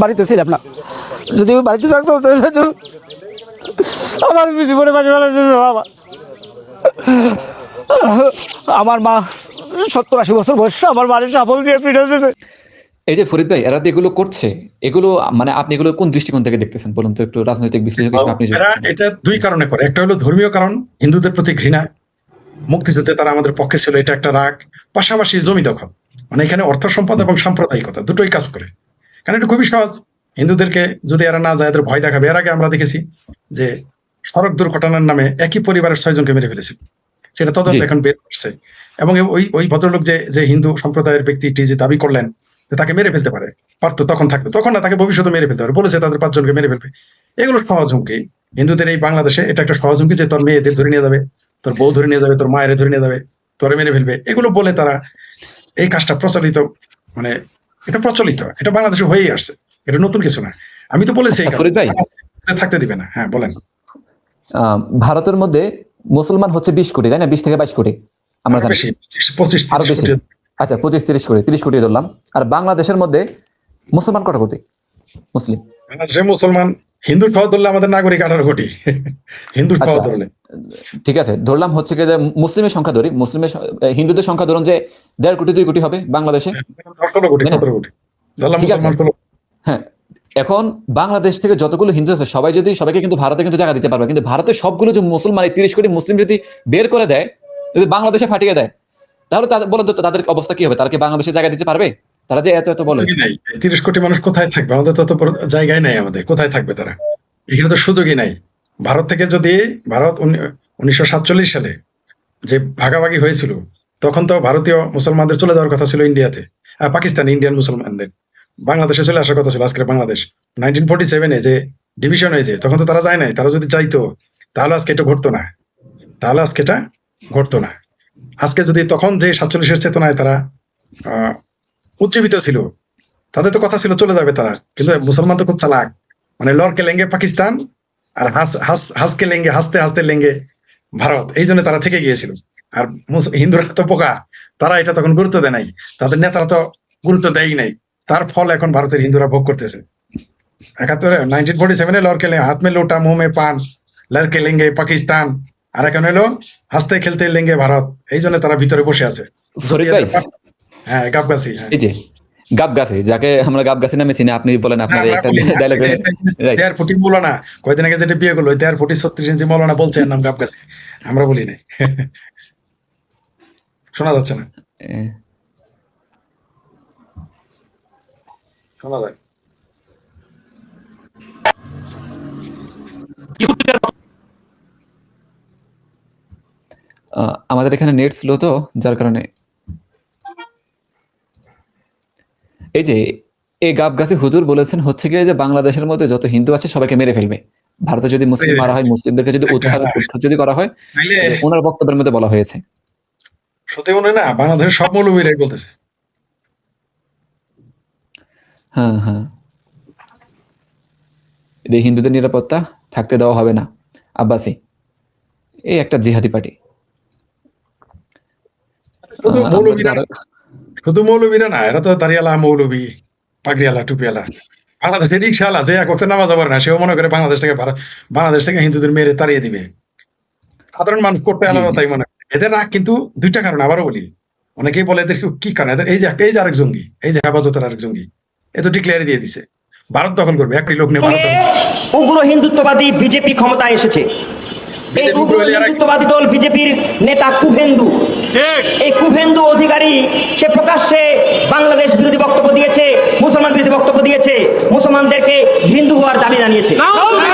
বাড়িতে ছিলাম না, যদি আমি বাড়িতে থাকতাম আমার জীবনে বাড়ি ভালো বাবা। আমার মা 70-80 বছর বয়স, আমার বাড়ির সাফল দিয়ে ফিরে এসেছে।
এই যে ফরিদ ভাই, এরা এগুলো করছে, এগুলো মানে আপনি এগুলো কোন দৃষ্টিকোণ থেকে দেখতেছেন বলুন তো, একটু রাজনৈতিক বিশ্লেষক হিসেবে আপনি
এরা এটা দুই কারণে করে। একটা হলো ধর্মীয় কারণ, হিন্দুদের প্রতি ঘৃণা, মুক্তিযুদ্ধে তারা আমাদের পক্ষে ছিল, এটা একটা রাগ, পাশাপাশি জমি দখল, মানে এখানে অর্থ সম্পদ এবং সাম্প্রদায়িকতা দুটোই কাজ করে। কারণ এটা খুবই সহজ, হিন্দুদেরকে যদি এরা না যায় এদের ভয় দেখাবে। এর আগে আমরা দেখেছি যে সড়ক দুর্ঘটনার নামে একই পরিবারের 6 জনকে মেরে ফেলেছিল, সেটা তদন্ত এখন বের করছে। এবং ওই ভদ্রলোক যে হিন্দু সম্প্রদায়ের ব্যক্তিটি যে দাবি করলেন যে তাকে মেরে ফেলতে পারতো, তখন না, তাকে ভবিষ্যতে মেরে ফেলতে পারে বলেছে, তাদের 5 জনকে মেরে ফেলবে। এগুলো সহজ হুমকি হিন্দুদের এই বাংলাদেশে, এটা একটা সহজ হুমকি যে তোর মেয়েদের ধরে নিয়ে যাবে, তোর বউ ধরে নিয়ে যাবে, তোর মায়ের ধরে নিয়ে যাবে, তোরে মেরে ফেলবে। এগুলো বলে তারা এই কাজটা প্রচলিত, মানে এটা প্রচলিত, এটা বাংলাদেশে হয়েই আসছে, এটা নতুন কিছু না। আমি তো বলেছি
ফরিদ ভাই,
থাকতে দিবে না। হ্যাঁ বলেন।
ভারতের মধ্যে মুসলমান হচ্ছে 20 কোটি, তাই না? 20 থেকে 22 কোটি আমরা জানি,
বেশি, 25-30
আরো বেশি।
কোটি।
আচ্ছা, 25-30 কোটি, 30 কোটি ধরলাম। আর বাংলাদেশের মধ্যে মুসলমান কত কোটি? মুসলিম
বাংলাদেশে মুসলমান, হিন্দুর পাওয়া ধরলে আমাদের নাগরিক 18 কোটি, হিন্দুর পাওয়া ধরলে।
ঠিক আছে, ধরলাম হচ্ছে কি যে মুসলিমের সংখ্যা ধরি, হিন্দুদের সংখ্যা ধরুন যে 1.5 কোটি 2 কোটি হবে বাংলাদেশে।
18 কোটি, 17 কোটি ধরলাম মুসলমান।
হ্যাঁ, এখন বাংলাদেশ থেকে যতগুলো হিন্দু আছে সবাইকে কিন্তু ভারতে কিন্তু জায়গা দিতে পারবে, কিন্তু ভারতের সবগুলো যে মুসলমান, 30 কোটি মুসলিম যদি বের করে দেয়, যদি বাংলাদেশে ফাটিয়ে দেয়, তাহলে বলেন তো তাদের অবস্থা কি হবে? তারা কি বাংলাদেশে জায়গা দিতে পারবে? তারা যে এত বলে।
30 কোটি মানুষ কোথায় থাকবে? আমাদের তত জায়গায় নাই, আমাদের কোথায় থাকবে তারা? এখানে তো সুযোগই নাই। ভারত থেকে যদি 1947 সালে যে ভাগাভাগি হয়েছিল, তখন তো ভারতীয় মুসলমানদের চলে যাওয়ার কথা ছিল ইন্ডিয়াতে, ইন্ডিয়ান মুসলমানদের বাংলাদেশে চলে আসার কথা ছিল। আজকের বাংলাদেশ 1947-এ যে ডিভিশন হয়েছে, তখন তো তারা যায় নাই। তারা যদি চাইতো তাহলে আজকে এটা ঘটতো না। আজকে যদি তখন যে 47-এর চেতনায় তারা উজ্জীবিত ছিল, তাদের তো কথা ছিল চলে যাবে তারা। কিন্তু মুসলমান তো খুব চালাক, মানে লড়কে লেঙ্গে পাকিস্তান আর হাসকে লেঙ্গে, হাসতে হাসতে লেঙ্গে ভারত, এই জন্য তারা থেকে গিয়েছিল। আর হিন্দুরা তো বোকা, তারা এটা তখন গুরুত্ব দেয় নাই, তাদের নেতারা তো গুরুত্ব দেয়ই নাই। তার ফল এখন ভারতের হিন্দুরা ভোগ করতেছে। 1947-এ লড়কে হাত মে লোটা মুহ মে পান, লড়কে লেঙ্গে পাকিস্তান, আর এখন হলো হাসতে খেলতে লেঙ্গে ভারত। এই জন্য তারা ভিতরে বসে আছে। হ্যাঁ, গাবগাছি।
এই যে গাবগাছি, যাকে আমরা গাবগাছি নামে চিনি, আপনি বলেন আপনার একটা ডায়লগ।
দেড় ফুটি মৌলানা কয়দিন আগে যেটা বিয়ে করলো, 1.5 ফুটি 36 ইঞ্চি মৌলানা বলছে এর নাম গাবগাছি, আমরা বলি নাই। শোনা যাচ্ছে না?
এ,
শোনা যায়।
আমাদের এখানে নেট স্লো তো, যার কারণে এই যে এই গাবগাছি হুজুর বলেছেন হচ্ছে গিয়ে যে বাংলাদেশের মধ্যে যত হিন্দু আছে সবাইকে মেরে ফেলবে, ভারতে যদি মুসলিম মারা হয়, মুসলিমদেরকে যদি উৎখাত যদি করা হয়,
তাইলে
ওনার বক্তব্যের মধ্যে বলা হয়েছে।
সত্যি মনে হয় না বাংলাদেশের সব মৌলবীরাই বলতেছে।
হ্যাঁ হ্যাঁ, এই হিন্দুদের নিরাপত্তা থাকতে দেওয়া হবে না, আব্বাসি এই একটা জিহাদি পার্টি।
শুধু মৌলবীরা, শুধু মৌলবীরা না, এরা তো দাঁড়িয়ালা মৌলবী, পাগড়িয়ালা, টুপিয়ালা। বাংলাদেশের রিক্সাওয়ালা যে এক ওয়াক্তে নামাজ পড়ে না, সেও মনে করে বাংলাদেশ থেকে হিন্দুদের মেরে তাড়িয়ে দিবে। সাধারণ মানুষ করতে
জি,
আলাদা
জি।
তাই মনে করে। এদের রাগ কিন্তু দুইটা কারণে, আবারও বলি। অনেকেই বলে এদের কি কারণ, এদের এই যে আরেক জঙ্গি, এই যে হেফাজতের আরেক জঙ্গি, এ তো ডিক্লেয়ার দিয়ে দিছে ভারত দখল করবে, একটি লোক নিয়ে ভারত দখল করবে।
উগ্র হিন্দুত্ববাদী বিজেপি ক্ষমতায় এসেছে। এই
BJP
উগ্র
হলে আর এক-
হিন্দুত্ববাদী দল বিজেপির নেতা কুভেন্দু, এই কুভেন্দু অধিকারী সে প্রকাশ্যে বাংলাদেশ বিরোধী বক্তব্য দিয়েছে, মুসলমান বিরোধী বক্তব্য দিয়েছে, মুসলমানদেরকে হিন্দু হওয়ার দাবি জানিয়েছে।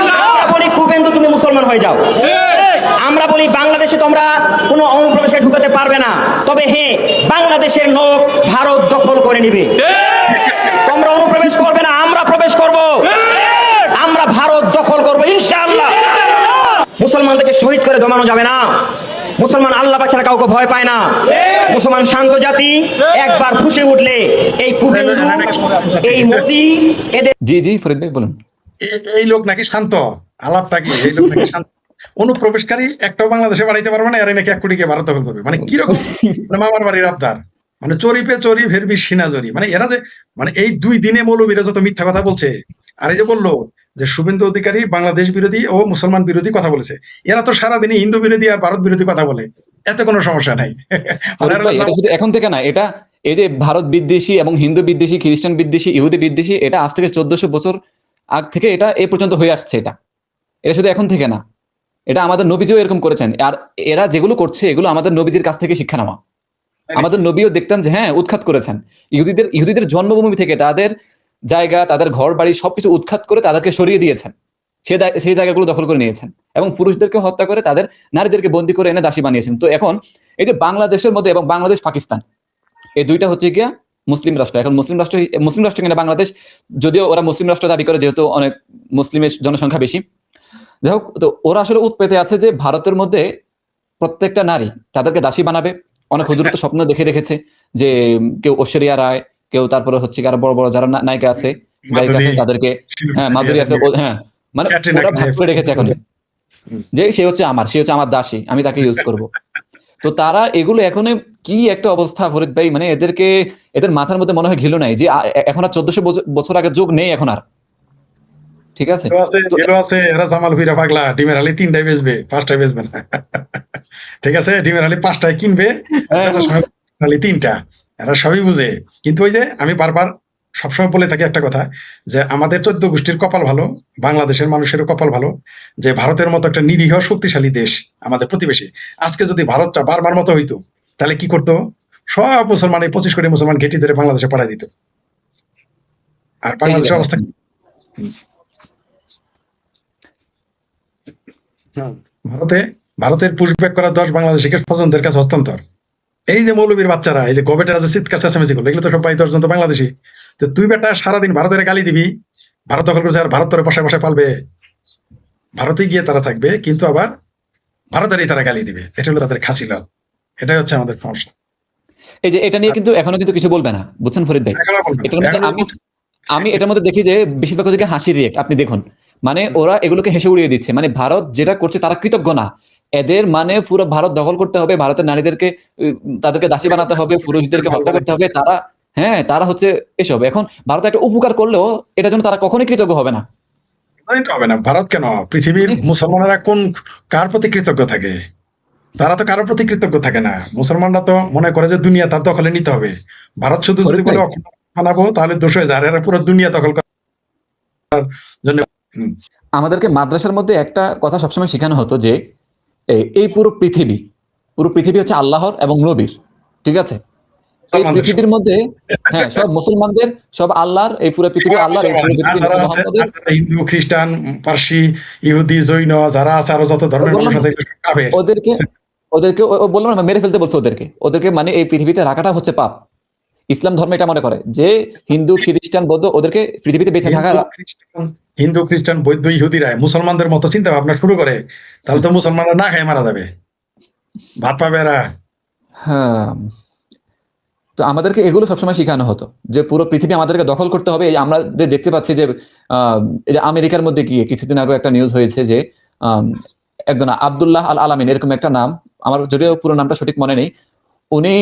আমরা বলি কুভেন্দু তুমি মুসলমান হয়ে যাও। আমরা বলি বাংলাদেশে তোমরা কোনো অনুপ্রবেশে ঢুকাতে পারবে না, তবে হ্যাঁ বাংলাদেশের লোক ভারত দখল করে নিবে। তোমরা অনুপ্রবেশ করবে না, আমরা প্রবেশ করব, আমরা ভারত দখল করব ইনশাআল্লাহ। মুসলমানদেরকে শহীদ করে দমানো যাবে না। মুসলমান আল্লাহ পাক ছাড়া কাউকে ভয় পায় না। মুসলমান শান্ত জাতি, একবার ফুঁসে উঠলে এই কুভেন্দু, এই মোদি, এদের
জি জি ফরিদ ভাই বলুন।
এই লোক নাকি শান্ত, আলাপটা কি, এই লোক নাকি শান্ত, অনুপ্রবেশকারী একটাও বাংলাদেশে বাড়াইতে পারবে না, এর নাকি 1 কোটিকে ভারত দখল করবে। মানে কিরকম, মানে মামার বাড়ির আবদার, মানে চরিপে চরি ফেরবি সিনা জরি। মানে এরা যে, মানে এই 2 দিনে মৌলবীরা যত মিথ্যা কথা বলছে, আর এই যে বললো যে শুভেন্দু অধিকারী বাংলাদেশ বিরোধী ও মুসলমান বিরোধী কথা বলেছে, এরা তো সারাদিনই হিন্দু বিরোধী আর ভারত বিরোধী কথা বলে, এতে কোনো সমস্যা নাই।
ফরিদ ভাই, এটা শুধু এখন থেকে না, এটা এই যে ভারত বিদ্বেষী এবং হিন্দু বিদ্বেষী, খ্রিস্টান বিদ্বেষী, ইহুদি বিদ্বেষী, এটা আজ থেকে 1400 বছর আগ থেকে এটা এই পর্যন্ত হয়ে আসছে। এটা শুধু এখন থেকে না, এটা আমাদের নবীজিও এরকম করেছেন। আর এরা যেগুলো করছে এগুলো আমাদের নবীজির কাছ থেকে শিক্ষা নেওয়া। আমাদের নবীও দেখতাম যে হ্যাঁ উৎখাত করেছেন ইহুদিদের জন্মভূমি থেকে, তাদের জায়গা, তাদের ঘর বাড়ি সবকিছু উৎখাত করে তাদেরকে সরিয়ে দিয়েছেন, সেই জায়গাগুলো দখল করে নিয়েছেন, এবং পুরুষদেরকে হত্যা করে তাদের নারীদেরকে বন্দী করে এনে দাসী বানিয়েছেন। তো এখন এই যে বাংলাদেশের মধ্যে এবং বাংলাদেশ পাকিস্তান, এই দুইটা হচ্ছে গিয়া মুসলিম রাষ্ট্র। এখন মুসলিম রাষ্ট্র কিনা বাংলাদেশ, যদিও ওরা মুসলিম রাষ্ট্র দাবি করে, যেহেতু অনেক মুসলিমের জনসংখ্যা বেশি। যাই হোক, তো ওরা আসলে উৎপেতে আছে যে ভারতের মধ্যে প্রত্যেকটা নারী তাদেরকে দাসী বানাবে। অনেক হুজুর তো স্বপ্ন দেখে রেখেছে যে কেউ ঐশ্বরিয়া রায়, কেউ তারপরে হচ্ছে কি আরো বড় বড় যারা নায়িকা আছে, গায়িকা আছে, তাদেরকে, হ্যাঁ মাধুরী আছে, হ্যাঁ, মানে ওরা ভাগ করে রেখেছে এখন যে সে হচ্ছে আমার দাসী, আমি তাকে ইউজ করব। তো তারা এগুলো এখন কি একটা অবস্থা ফরিদ ভাই, মানে এদের মাথার মধ্যে মনে হয় ঘিলু নাই যে এখন আর 1400 বছর আগে যুগ নেই এখন আর। ঠিক আছে,
এলো আছে, এরা জামাল হুইরা পাগলা, ডিমের আলি 3টায় বেচবে, 5টায় বেচবে না। ঠিক আছে, ডিমের আলি 5টায় কিনবে, আলি 3টা, এরা সবই বুঝে। কিন্তু ওই যে আমি বারবার সবসময় বলে থাকি একটা কথা, যে আমাদের 14 গোষ্ঠীর কপাল ভালো, বাংলাদেশের মানুষেরও কপাল ভালো, যে ভারতের মতো একটা নিরীহ শক্তিশালী দেশ আমাদের প্রতিবেশী। আজকে যদি ভারতটা বার্মার মতো হইতো, তাহলে কি করতো, সব মুসলমান, 25 কোটি মুসলমান ঘেঁটি ধরে বাংলাদেশে পাঠাই দিত। আর বাংলাদেশের অবস্থা কি? ভারতের পুশব্যাক করা 10 বাংলাদেশিকে স্বজনদের কাছে হস্তান্তর। এই যে মৌলবীর বাচ্চারা, এই যে গবেটারা যে চিৎকার চেঁচামেচি করলো, এগুলো তো সবাই 10 জন তো বাংলাদেশি। তো তুই বেটা সারাদিন ভারতের গালি দিবি, ভারত দখল করেছে, আর ভারত তোর বসায় বসায় পালবে, ভারতে গিয়ে তারা থাকবে, কিন্তু আবার ভারতেরই তারা গালি দিবে। এটা হলো তাদের খাসি লাভ। এটাই হচ্ছে আমাদের সমস্যা।
এই যে এটা নিয়ে কিন্তু এখনো কিন্তু কিছু বলবে না, বুঝছেন ফরিদ ভাই।
এখনো বলবে না,
এটার মধ্যে
এখনো
আমি এটার মধ্যে দেখি যে বেশিরভাগ থেকে হাসির রিয়েক্ট। আপনি দেখুন, মানে ওরা এগুলোকে হেসে উড়িয়ে দিচ্ছে, মানে ভারত যেটা করছে তারা কৃতজ্ঞ না। এদের মানে পুরো ভারত দখল করতে হবে, ভারতের নারীদেরকে তাদেরকে দাসী বানাতে হবে, পুরুষদেরকে হত্যা করতে হবে। তারা হচ্ছে এসব। এখন ভারত একটা উপকার করলেও এটার জন্য তারা কখনোই কৃতজ্ঞ হবে না।
তো হবে না। ভারত কেন, পৃথিবীর মুসলমানেরা কার প্রতি কৃতজ্ঞ থাকে? তারা তো কারোর প্রতি কৃতজ্ঞ থাকে না। মুসলমানরা তো মনে করে যে দুনিয়া তার দখলে নিতে হবে। ভারত শুধু যদি বলে বানাবো, তাহলে দোষ হয়ে যায়, এরা পুরো দুনিয়া দখল করার জন্য।
আমাদেরকে মাদ্রাসার মধ্যে একটা কথা সবসময় শেখানো হতো যে এই পুরো পৃথিবী হচ্ছে আল্লাহর এবং নবীর। ঠিক আছে, এই পৃথিবীর মধ্যে হ্যাঁ সব মুসলমানদের, সব আল্লাহর, এই পুরো পৃথিবী আল্লাহর, এই পুরো পৃথিবী
যারা আছে
মোহাম্মদের।
হিন্দু, খ্রিস্টান, পার্সি, ইহুদি, জৈন যারা আছে, আরো যত ধর্মের মানুষ আছে, এগুলো সব কাফের।
ওদেরকে ওদেরকে বললাম না, মেরে ফেলতে বলছে ওদেরকে মানে এই পৃথিবীতে রাখাটা হচ্ছে পাপ। ইসলাম ধর্ম এটা মনে করে যে হিন্দু, খ্রিস্টান, বৌদ্ধ ওদেরকে পৃথিবীতে বেঁচে থাকা।
হিন্দু, খ্রিস্টান, বৌদ্ধ, ইহুদিরা মুসলমানদের মতো চিন্তা ভাবনা শুরু করে, তাহলে তো মুসলমানরা না খেয়ে মারা যাবে, ভাত পাবে এরা।
হ্যাঁ, তো আমাদেরকে এগুলো সবসময় শেখানো হতো যে পুরো পৃথিবী আমাদেরকে দখল করতে হবে। এই আমরা যে দেখতে পাচ্ছি যে এই যে আমেরিকার মধ্যে গিয়ে কিছুদিন আগে একটা নিউজ হয়েছে যে একজন আব্দুল্লাহ আল আলামিন এরকম একটা নাম, আমার যদিও পুরো নামটা সঠিক মনে নেই, উনি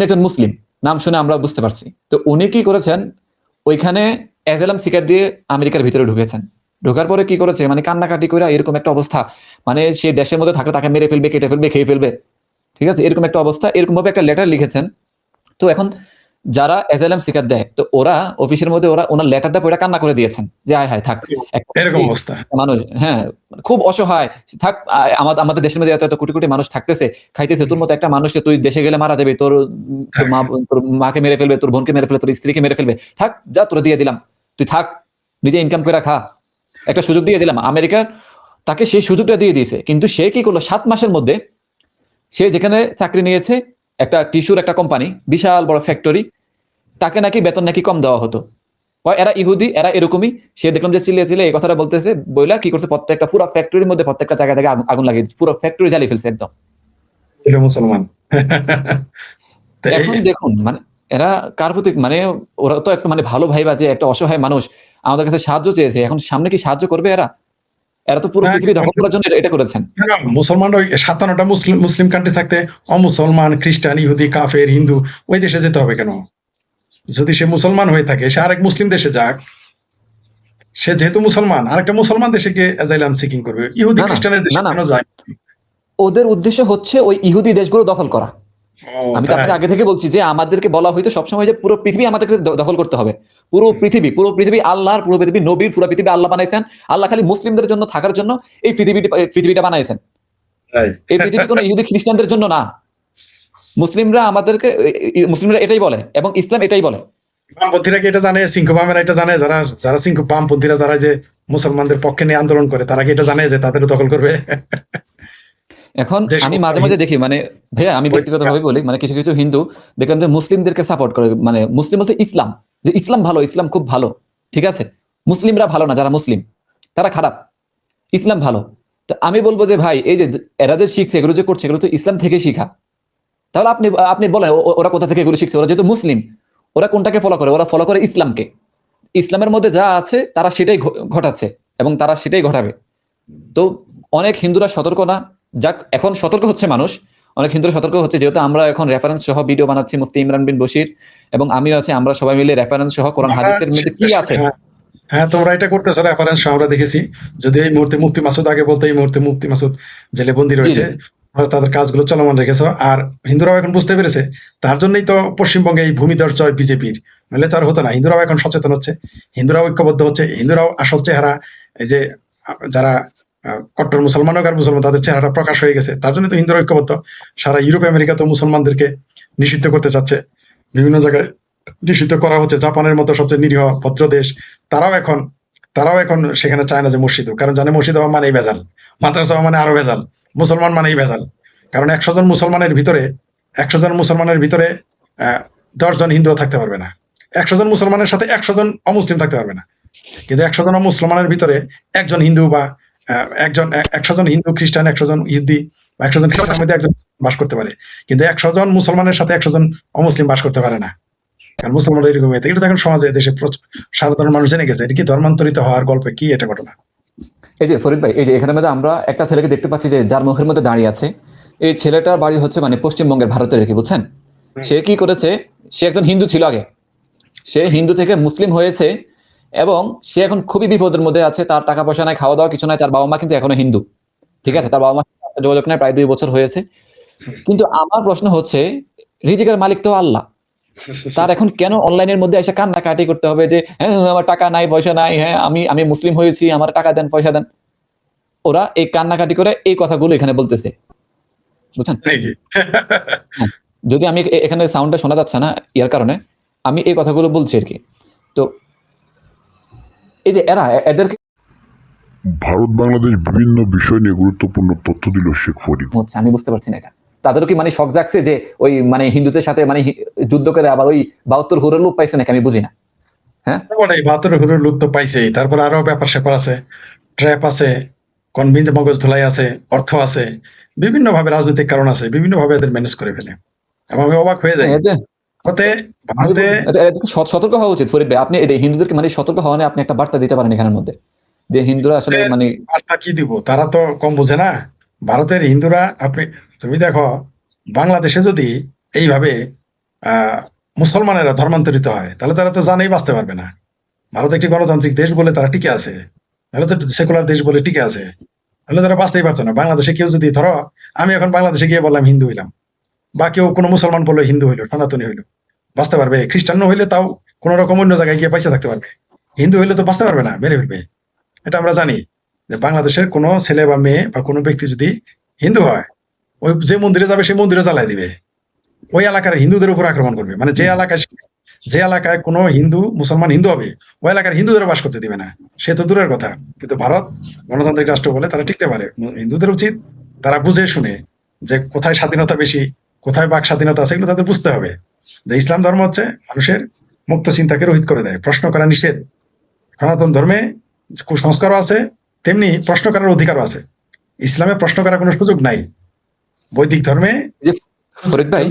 একজন মুসলিম, নাম শুনে আমরা বুঝতে পারছি। তো উনি কি করেছেন, ওইখানে অ্যাজালাম শিকার দিয়ে আমেরিকার ভিতরে ঢুকেছেন। ঢোকার পরে কি করেছে, মানে কান্নাকাটি করে এরকম একটা অবস্থা, মানে সে দেশের মধ্যে থাকলে তাকে মেরে ফেলবে, কেটে ফেলবে, খেয়ে ফেলবে, ঠিক আছে, এরকম একটা অবস্থা। এরকম ভাবে একটা লেটার লিখেছেন। তো এখন যারা অ্যাজাইলাম সিকার দেয়, তো ওরা অফিসের মধ্যে ওনার লেটারটা পড়ে কান্না করে দিয়েছেন যে হায় হায় থাক,
এরকম অবস্থা
মানুষ, হ্যাঁ খুব অসহায় থাক, আমাদের দেশের মধ্যে এত এত কোটি কোটি মানুষ থাকতেছে, খাইতেছে, তোর মতো একটা মানুষকে তুই দেশে গেলে মারা যাবে, তোর মাকে মেরে ফেলবে, তোর বোনকে মেরে ফেলবে, তোর স্ত্রীকে মেরে ফেলবে, থাক যা তোরা দিয়ে দিলাম, তুই থাক, নিজে ইনকাম করে খা, একটা সুযোগ দিয়ে দিলাম। আমেরিকার তাকে সেই সুযোগটা দিয়ে দিয়েছে, কিন্তু সে কি করলো, 7 মাসের মধ্যে সে যেখানে চাকরি নিয়েছে, একটা টিস্যুর একটা কোম্পানি, বিশাল বড় ফ্যাক্টরি, তাকে নাকি বেতন নাকি কম দেওয়া হতো। এরা ইহুদি, এরা এরকমই। সে দেখলাম যে চিল্লে এই কথাটা বলতেছে, বইলা কি করছে, প্রত্যেকটা পুরো ফ্যাক্টরির মধ্যে প্রত্যেকটা জায়গা থেকে আগুন লাগিয়ে পুরো ফ্যাক্টরি জ্বালিয়ে ফেলছে একদম।
এটা মুসলমান।
এখন দেখুন মানে এরা কার প্রতি, মানে ওরা তো একটা মানে ভালো ভাইবা যে একটা অসহায় মানুষ আমাদের কাছে সাহায্য চেয়েছে, এখন সামনে কি সাহায্য করবে এরা? এরা তো পুরো পৃথিবী দখল করার জন্য এটা করেছেন।
মুসলমানরা 57টা মুসলিম কান্ট্রি থাকতে অমুসলমান, খ্রিস্টান, ইহুদি, কাফের, হিন্দু ওই দেশে যেতে হবে কেন? যদি সে মুসলমান হয়ে থাকে, সে আরেক মুসলিম দেশে যাক। সে যেহেতু মুসলমান, আরেকটা মুসলমান দেশে গিয়ে অ্যাজাইলাম সিকিং করবে। ইহুদি, খ্রিস্টানের দেশে কেন যায়?
ওদের উদ্দেশ্য হচ্ছে ওই ইহুদি দেশগুলো দখল করা। আমি তো আপনাকে আগে থেকে বলছি যে আমাদেরকে বলা হইতো সবসময় যে পুরো পৃথিবী আমাদেরকে দখল করতে হবে, পুরো পৃথিবী আল্লাহর, পুরো পৃথিবী নবীর, পুরো পৃথিবী আল্লাহ বানাইছেন, আল্লাহ খালি মুসলিমদের জন্য থাকার জন্য এই পৃথিবীটা বানাইছেন। এই পৃথিবী কোনো ইহুদি খ্রিস্টানদের জন্য না। মুসলিমরা এটাই বলে এবং ইসলাম এটাই বলে।
বামপন্থীরা কি এটা জানে? সিংহবামেরা এটা জানে? যারা বামপন্থীরা যারা যে মুসলমানদের পক্ষে নিয়ে আন্দোলন করে, তারা কি এটা জানে যে তাদেরও দখল করবে?
এখন আমি মাঝে মাঝে দেখি, মানে ভাইয়া আমি ব্যক্তিগতভাবে বলি, মানে কিছু কিছু হিন্দু দেখলাম যে মুসলিমদেরকে সাপোর্ট করে, মানে মুসলিম বলতে ইসলাম, যে ইসলাম ভালো, ইসলাম খুব ভালো, ঠিক আছে, মুসলিমরা ভালো না, যারা মুসলিম তারা খারাপ, ইসলাম ভালো। তো আমি বলবো যে ভাই, এই যে এরা যে শিখছে, এগুলো যে করছে, এগুলো তো ইসলাম থেকে শিখা। তাহলে আপনি বলেন ওরা কোথা থেকে এগুলো শিখছে? ওরা যেহেতু মুসলিম, ওরা কোনটাকে ফলো করে? ওরা ফলো করে ইসলামকে। ইসলামের মধ্যে যা আছে তারা সেটাই ঘটাচ্ছে এবং তারা সেটাই ঘটাবে। তো অনেক হিন্দুরা সতর্ক না, যাক এখন সতর্ক হচ্ছে মানুষ, অনেক হিন্দুরা সতর্ক হচ্ছে, যেহেতু আমরা এখন রেফারেন্স সহ ভিডিও বানাচ্ছি, মুফতি ইমরান বিন বশির এবং আমিও আছি, আমরা সবাই মিলে রেফারেন্স সহ কোরআন হাদিসের মধ্যে কি আছে।
হ্যাঁ, তোমরা এটা করতেছো, রেফারেন্স আমরা দেখেছি। যদি এই মুহূর্তে মুফতি মাসুদ আগে বলতে, এই মুহূর্তে মুফতি মাসুদ জেলে বন্দী রয়েছে, তাদের কাজগুলো চলমান রেখেছো। আর হিন্দুরাও এখন বুঝতে পেরেছে, তার জন্যই তো পশ্চিমবঙ্গে এই ভূমিধর জয় বিজেপির, নইলে তো আর হতো না। হিন্দুরাও এখন সচেতন হচ্ছে, হিন্দুরাও ঐক্যবদ্ধ হচ্ছে, হিন্দুরাও আসল চেহারা, এই যে যারা কট্টর মুসলমান হোক আর মুসলমান, তাদের চেহারাটা প্রকাশ হয়ে গেছে। তার জন্য তো হিন্দুরা ঐক্যবদ্ধ। সারা ইউরোপ আমেরিকা তো মুসলমানদেরকে নিষিদ্ধ করতে চাচ্ছে, বিভিন্ন জায়গায় নিষিদ্ধ করা হচ্ছে। জাপানের মতো সবচেয়ে নিরীহ ভদ্র দেশ, তারাও এখন সেখানে চায় না যে মসজিদ, কারণ জানে মসজিদ হওয়া মানে ভেজাল, মাদ্রাসা হওয়া মানে আরো ভেজাল, মুসলমান মানেই ভেজাল। কারণ 100 জন মুসলমানের ভিতরে 10 জন হিন্দুও থাকতে পারবে না। 100 জন মুসলমানের সাথে 100 জন অমুসলিম থাকতে পারবে না। কিন্তু 100 জন মুসলমানের ভিতরে একজন হিন্দু বা 100 জন হিন্দু, খ্রিস্টান, 100 জন ইহুদি বা 100 জন খ্রিস্টানের মধ্যে একজন বাস করতে পারে। কিন্তু 100 জন মুসলমানের সাথে 100 জন অমুসলিম বাস করতে পারে না। কারণ মুসলমানরা এরকম হয়েছে। এটা এখন সমাজে, দেশে সাধারণ মানুষ জেনে গেছে। এটা কি ধর্মান্তরিত হওয়ার গল্প? কি এটা ঘটনা?
এই যে ফরিদ ভাই, এই যে এখানে মধ্যে আমরা একটা ছেলেকে দেখতে পাচ্ছি যে যার মুখের মধ্যে দাঁড়িয়ে আছে, এই ছেলেটার বাড়ি হচ্ছে মানে পশ্চিমবঙ্গের, ভারতের কি বুঝছেন? সে কি করেছে, সে একজন হিন্দু ছিল আগে, সে হিন্দু থেকে মুসলিম হয়েছে এবং সে এখন খুবই বিপদের মধ্যে আছে। তার টাকা পয়সা নাই, খাওয়া দাওয়া কিছু নাই, তার বাবা মা কিন্তু এখনো হিন্দু, ঠিক আছে, তার বাবা মা যোগাযোগ নেই, প্রায় 2 বছর হয়েছে। কিন্তু আমার প্রশ্ন হচ্ছে, রিজিকের মালিক তো আল্লাহ, তার এখন কেন অনলাইনের মধ্যে এসে কান্নাকাটি করতে হবে যে হ্যাঁ আমার টাকা নাই, পয়সা নাই, হ্যাঁ আমি মুসলিম হয়েছি, আমার টাকা দেন, পয়সা দেন? ওরা এই কান্নাকাটি করে এই কথাগুলো এখানে বলতেছে, বুঝছেন? যদি আমি এখানে সাউন্ডটা শোনা যাচ্ছে না ইয়ার কারণে আমি এই কথাগুলো বলছি আর কি। তো এই যে এদেরকে
ভারত বাংলাদেশ বিভিন্ন বিষয় নিয়ে গুরুত্বপূর্ণ তথ্য দিল শেখ ফরিদ।
হচ্ছে আমি বুঝতে পারছি না এটা তাদেরও কি মানে শখ জাগছে যে ওই মানে হিন্দুদের সাথে মানে যুদ্ধ করে আবার ওই 72 হুরের লোক পাইছে নাকি আমি বুঝি না। হ্যাঁ,
এই 72 হুরের লোক তো পাইছেই, তারপর আরো ব্যাপার স্যাপার আছে, ট্র্যাপ আছে, কনভিন্স মগজ ধুলাই আছে, অর্থ আছে, বিভিন্ন ভাবে রাজনৈতিক কারণ আছে, বিভিন্ন ভাবে এদের ম্যানেজ করে ফেলে। এবং আমি অবাক হয়ে যাই ভারতে
সতর্ক হওয়া উচিত ফরিদ ভাই। আপনি হিন্দুদেরকে মানে সতর্ক হওয়া নিয়ে আপনি একটা বার্তা দিতে পারেন এখানের মধ্যে যে হিন্দুরা আসলে মানে
বার্তা কি দিব, তারা তো কম বোঝে না। ভারতের হিন্দুরা তুমি দেখো বাংলাদেশে যদি এইভাবে মুসলমানেরা ধর্মান্তরিত হয় তাহলে তারা তো জানেই বাঁচতে পারবে না। ভারত একটি গণতান্ত্রিক দেশ বলে তারা টিকে আছে, তাহলে তো সেকুলার দেশ বলে টিকে আছে, তাহলে তারা বাঁচতেই পারতো না। বাংলাদেশে কেউ যদি ধরো আমি এখন বাংলাদেশে গিয়ে বললাম হিন্দু হইলাম, বা কেউ কোনো মুসলমান বললো হিন্দু হইলো, সনাতনী হইলো, বাঁচতে পারবে? খ্রিস্টান হইলে তাও কোন রকম অন্য জায়গায় গিয়ে পয়সা থাকতে পারবে, হিন্দু হইলে তো বাঁচতে পারবে না, মেরে ফেলবে। এটা আমরা জানি যে বাংলাদেশের কোনো ছেলে বা মেয়ে বা কোনো ব্যক্তি যদি হিন্দু হয়, ওই যে মন্দিরে যাবে সেই মন্দিরে জ্বালাই দিবে, ওই এলাকার হিন্দুদের উপর আক্রমণ করবে। মানে যে এলাকায় কোনো মুসলমান হিন্দু হবে ওই এলাকার হিন্দুদের বাস করতে দিবে না, সে তো দূরের কথা। কিন্তু ভারত গণতান্ত্রিক রাষ্ট্র বলে তারা টিকতে পারে। হিন্দুদের উচিত তারা বুঝে শুনে যে কোথায় স্বাধীনতা বেশি, কোথায় বাক স্বাধীনতা আছে, এগুলো তাদের বুঝতে হবে। যে ইসলাম ধর্ম হচ্ছে মানুষের মুক্ত চিন্তাকে রহিত করে দেয়, প্রশ্ন করা নিষেধ। সনাতন ধর্মে কুসংস্কারও আছে, তেমনি প্রশ্ন করার অধিকারও আছে। ইসলামে প্রশ্ন করার কোনো সুযোগ নাই। বৈদিক ধর্মে
ফরিদ ভাই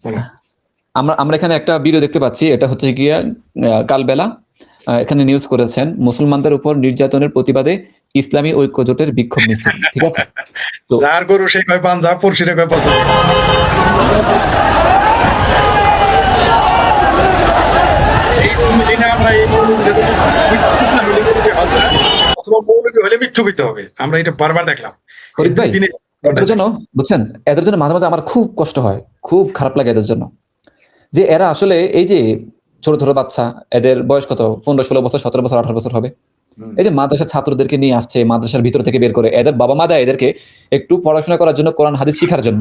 বলো।
আমরা এখানে একটা ভিডিও দেখতে পাচ্ছি, এটা হচ্ছে গিয়া কালবেলা এখানে নিউজ করেছেন মুসলমানদের উপর নির্যাতনের প্রতিবাদে ইসলামী ঐক্য জোটের বিক্ষোভ মিছিল। ঠিক আছে,
যার গরু সে কয় পাঞ্জাব, পড়শিরে কয় পছন্দ। এই 2 দিনে আমরা এই অথবা মৌলবী হলে মিথ্যুবিত হবে, আমরা এটা বারবার দেখলাম।
ফরিদ ভাই এদের জন্য বুঝছেন, এদের জন্য মাঝে মাঝে আমার খুব কষ্ট হয়, খুব খারাপ লাগে এদের জন্য, যে এরা আসলে এই যে ছোট ছোট বাচ্চা, এদের বয়স কত 15, 16 বছর, 17 বছর, 18 বছর হবে। এই যে মাদ্রাসার ছাত্রদেরকে নিয়ে আসছে, মাদ্রাসার ভিতর থেকে বের করে এদের বাবা মা দেয় এদেরকে একটু পড়াশোনা করার জন্য, কোরআন হাদিস শিখার জন্য।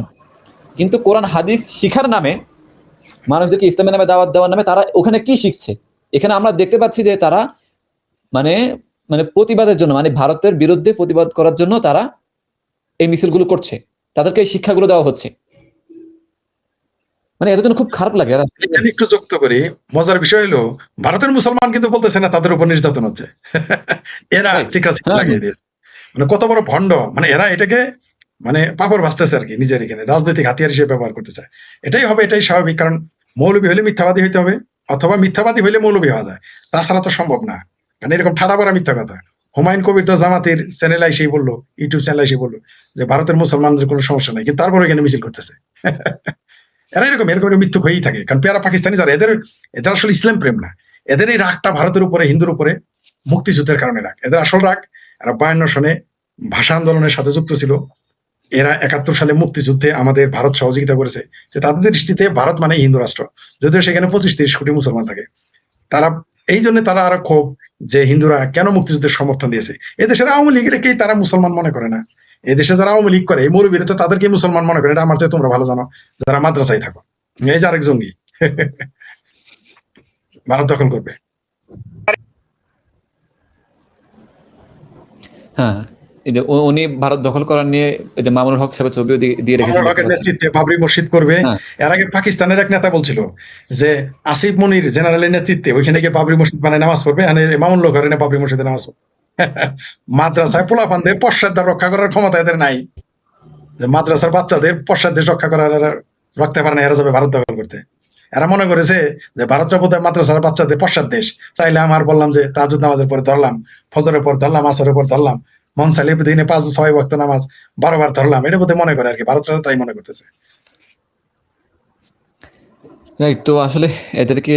কিন্তু কোরআন হাদিস শিখার নামে, মানুষদেরকে ইসলামের নামে দাওয়াত দেওয়ার নামে তারা ওখানে কি শিখছে? এখানে আমরা দেখতে পাচ্ছি যে তারা মানে মানে প্রতিবাদের জন্য, মানে ভারতের বিরুদ্ধে প্রতিবাদ করার জন্য তারা এই মিছিলগুলো করছে, তাদেরকে এই শিক্ষাগুলো দেওয়া হচ্ছে। মানে এদের জন্য খুব খারাপ লাগে।
এখানে একটু যুক্ত করি, মজার বিষয় হলো ভারতের মুসলমান কিন্তু বলতেছে না তাদের উপর নির্যাতন হচ্ছে, এরা চিকরা লাগিয়ে দিয়েছে। মানে কত বড় ভণ্ড, মানে এরা এটাকে মানে পাপড় ভাসতেছে আর কি, নিজের এখানে রাজনৈতিক হাতিয়ার হিসেবে ব্যবহার করতে চায়। এটাই হবে, এটাই স্বাভাবিক। কারণ মৌলবী হলে মিথ্যাবাদী হইতে হবে, অথবা মিথ্যাবাদী হইলে মৌলবী হওয়া যায়, তাছাড়া তো সম্ভব না। কারণ এরকম ঠাড়া পড়া মিথ্যা কথা। হুমায়ুন কবির তো জামাতের চ্যানেল এসেই বললো, ইউটিউব চ্যানেল এসে বললো যে ভারতের মুসলমানদের কোনো সমস্যা নাই, কিন্তু তারপরে এখানে মিছিল করতেছে। এরা এরকম মিথ্যুক হয়েই থাকে। কারণ পেয়ারা পাকিস্তানি যারা, এদের আসলে ইসলাম প্রেম না, এদের এই রাগটা ভারতের উপরে, হিন্দুর উপরে মুক্তিযুদ্ধের কারণে রাগ। এদের আসল রাগ এরা 52 সনে ভাষা আন্দোলনের সাথে যুক্ত ছিল। এরা 71 সালে মুক্তিযুদ্ধে আমাদের ভারত সহযোগিতা করেছে। যে তাদের দৃষ্টিতে ভারত মানে হিন্দু রাষ্ট্র, যদিও সেখানে 25-30 কোটি মুসলমান থাকে। তারা এই জন্য তারা আরো ক্ষোভ যে হিন্দুরা কেন মুক্তিযুদ্ধের সমর্থন দিয়েছে। এদেশের আওয়ামী লীগেরকেই তারা মুসলমান মনে করে না। এদেশে যারা আওয়ামী লীগ করে, এই মৌলবীরা তো তাদেরকে মুসলমান মনে করে। এটা আমার চেয়ে তোমরা ভালো জানো যারা মাদ্রাসায় থাকো। এই যে আরেক জঙ্গি ভারত দখল করবে।
হ্যাঁ, এই যে উনি ভারত দখল করার নিয়ে এই যে মামুনুল হক সাহেব ছবিও দিয়ে রেখেছেন,
নেতৃত্বে বাবরি মসজিদ করবে। এর আগে পাকিস্তানের এক নেতা বলছিল যে আসিফ মনির জেনারেলের নেতৃত্বে ওইখানে গিয়ে বাবরি মসজিদ বানায় নামাজ পড়বে, মামুন লোক ঘরে বাবরি মসজিদে নামাজ পড়বে। মাদ্রাসায় পোলাপানদের পশ্চাৎ রক্ষা করার ক্ষমতা এদের নাই, যে মাদ্রাসার বাচ্চাদের পশ্চাৎ দেশ রক্ষা করার রাখতে পারে না, এরা যাবে ভারত দখল করতে। এরা মনে করেছে যে ভারতটা বোধহয় মাদ্রাসার বাচ্চাদের পশ্চাৎ দেশ। চাইলে আমার বললাম যে তাহাজ্জুদ নামাজের পরে ধরলাম, ফজরের পর ধরলাম, আসরের পর ধরলাম, মন চাইলে দিনে 5-6 ওয়াক্ত নামাজ 12 বার ধরলাম, এটা বোধহয় মনে করে আর কি, ভারতরা তাই মনে করতেছে।
রাইট। তো আসলে এদেরকে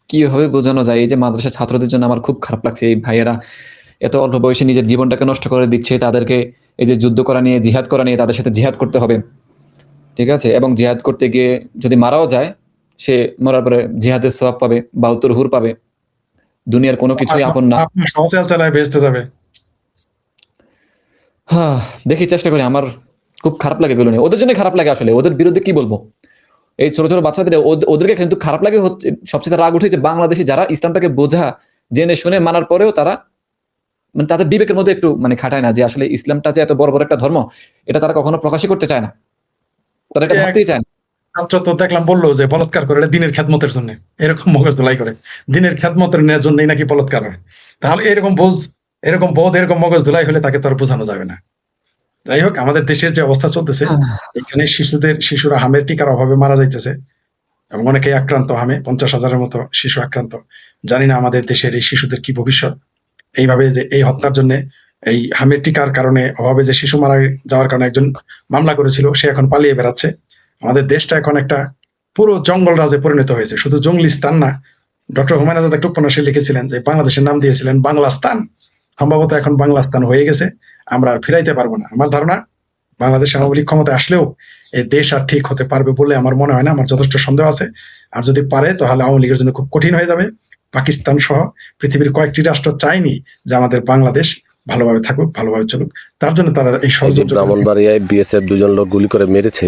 কিভাবে বোঝানো যায়? এই যে মাদ্রাসা ছাত্রদের জন্য আমার খুব খারাপ লাগছে। এই ভাইয়েরা এত অল্প বয়সে নিজের জীবনটাকে নষ্ট করে দিচ্ছে, তাদেরকে এই যে যুদ্ধ করা নিয়ে, জিহাদ করা নিয়ে, তাদের সাথে জিহাদ করতে হবে, ঠিক আছে? এবং জিহাদ করতে গিয়ে যদি মারাও যায়, সে মরার পরে জিহাদের সওয়াব পাবে, 72 হুর পাবে, দুনিয়ার কোনো কিছুই আপন না। হ্যাঁ, দেখি চেষ্টা করি। আমার খুব খারাপ লাগে এগুলো নিয়ে, ওদের জন্য খারাপ লাগে আসলে। ওদের বিরুদ্ধে কি বলবো? এই ছোট ছোট বাচ্চাদের ওদেরকে কিন্তু খারাপ লাগে হচ্ছে, সবচেয়ে রাগ উঠে যে বাংলাদেশে যারা ইসলামটাকে বোঝা জেনে শুনে মানার পরেও তারা মানে তাদের বিবেকের মধ্যে একটু মানে খাটায় না যে আসলে ইসলামটা যে এত বড় বড় একটা ধর্ম, এটা তারা কখনো প্রকাশই করতে চায় না, তারা এটা ভাবতেই চায় না।
ছাত্র তো দেখলাম বললো যে বলাৎকার করে এটা দিনের খ্যাতমতের জন্য, এরকম মগজ ধোলাই করে দিনের খ্যাতমতের জন্যই নাকি বলাৎকার হয়। তাহলে এরকম বোধ এরকম মগজ ধোলাই হলে তাকে তো আর বোঝানো যাবে না। যাই হোক, আমাদের দেশের যে অবস্থা চলতেছে, এখানে শিশুরা হামের টিকার অভাবে মারা যাইতেছে এবং অনেকেই আক্রান্ত, হামে 50,000-এর মতো শিশু আক্রান্ত। জানি না আমাদের দেশের এই শিশুদের কি ভবিষ্যৎ। এইভাবে যে এই হত্যার জন্য, এই হামের টিকার কারণে অভাবে যে শিশু মারা যাওয়ার কারণে একজন মামলা করেছিল, সে এখন পালিয়ে বেড়াচ্ছে। আমাদের দেশটা এখন একটা পুরো জঙ্গল রাজে পরিণত হয়েছে, শুধু জঙ্গলিস্তান না। ডক্টর হুমায়ুন আজাদ একটা উপন্যাসে লিখেছিলেন যে বাংলাদেশের নাম দিয়েছিলেন বাংলাস্তান। সম্ভবত এখন বাংলাস্তান হয়ে গেছে, আমরা আর ফিরাইতে পারবো না। আমার ধারণা বাংলাদেশ আওয়ামী লীগ ক্ষমতায় আসলেও এই দেশ আর ঠিক হতে পারবে বলে আমার মনে হয় না, আমার যথেষ্ট সন্দেহ আছে। আর যদি পারে তাহলে আওয়ামী লীগের জন্য খুব কঠিন হয়ে যাবে। পাকিস্তান সহ পৃথিবীর কয়েকটি রাষ্ট্র চায়নি যে আমাদের বাংলাদেশ ভালোভাবে থাকুক, ভালোভাবে চলুক, তার জন্য তারা এই ষড়যন্ত্র।
ব্রাহ্মণবাড়িয়ায় বিএসএফ 2 জন লোক গুলি করে মেরেছে।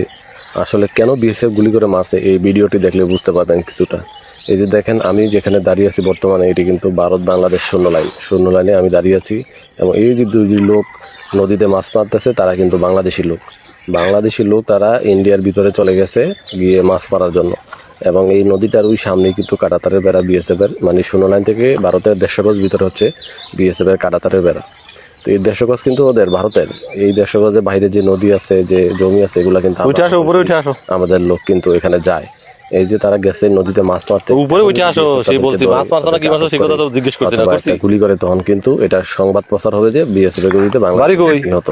আসলে কেন বিএসএফ গুলি করে মারছে এই ভিডিওটি দেখলে বুঝতে পারবেন কিছুটা। এই যে দেখেন, আমি যেখানে দাঁড়িয়ে আছি বর্তমানে, এটি কিন্তু ভারত বাংলাদেশ শূন্য লাইনে আমি দাঁড়িয়ে আছি। এবং এই যে 2 লোক নদীতে মাছ মারতেছে, তারা কিন্তু বাংলাদেশি লোক, তারা ইন্ডিয়ার ভিতরে চলে গেছে গিয়ে মাছ মারার জন্য। এবং এই নদীটার ওই সামনে কিন্তু কাঁটাতারের বেড়া বিএসএফ এর, মানে শূন্য লাইন থেকে ভারতের 150 গজ ভিতরে হচ্ছে বিএসএফ এর কাঁটাতারের বেড়া। তো এই 150 গজ কিন্তু ওদের ভারতের। এই 150 গজের বাইরে যে নদী আছে, যে জমি আছে, এগুলা কিন্তু আমাদের লোক কিন্তু এখানে যায়। এই যে তারা গেছে নদীতে মাছ মারতে, উপরে উঠে আসো, সেই বলছি মাছ মারছ না কি মাছ, সেই কথা তো জিজ্ঞেস করছি না, করছি গুলি করে, তখন কিন্তু এটা সংবাদ প্রচার হবে যে বিএসএফ এর গুলিতে বাংলাদেশি নিহত।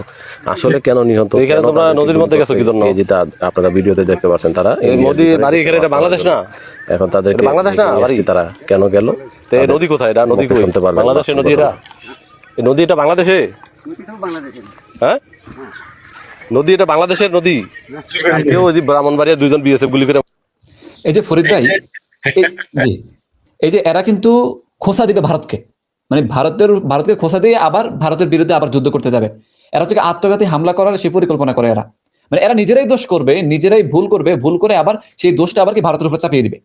আসলে কেন নিহত, এখানে তোমরা নদীর মধ্যে গেছো কি জন্য? এই যে আপনারা ভিডিওতে দেখতে পাচ্ছেন, তারা এই নদী বাড়ি এখানে, এটা বাংলাদেশ না, এখন তাদেরকে বাংলাদেশ না বাড়ি, তারা কেন গেল, তো এই নদী কোথায়, এটা নদী শুনতে পারবেন, বাংলাদেশের নদী, এটা এই নদী, এটা বাংলাদেশে, হ্যাঁ নদী, এটা বাংলাদেশের নদী। কেউ ওই ব্রাহ্মণবাড়িয়া 2 জন বিএসএফ গুলি করে।
এই যে ফরিদ ভাই, জি, এই যে এরা কিন্তু খোঁচা দিবে ভারতকে, মানে ভারতকে খোঁচা দিয়ে আবার ভারতের বিরুদ্ধে আবার যুদ্ধ করতে যাবে। এরা থেকে আত্মঘাতী হামলা করার সে পরিকল্পনা করে এরা, মানে এরা নিজেরাই দোষ করবে, নিজেরাই ভুল করবে, ভুল করে আবার সেই দোষটা আবার কি ভারতের উপর চাপিয়ে দিবে।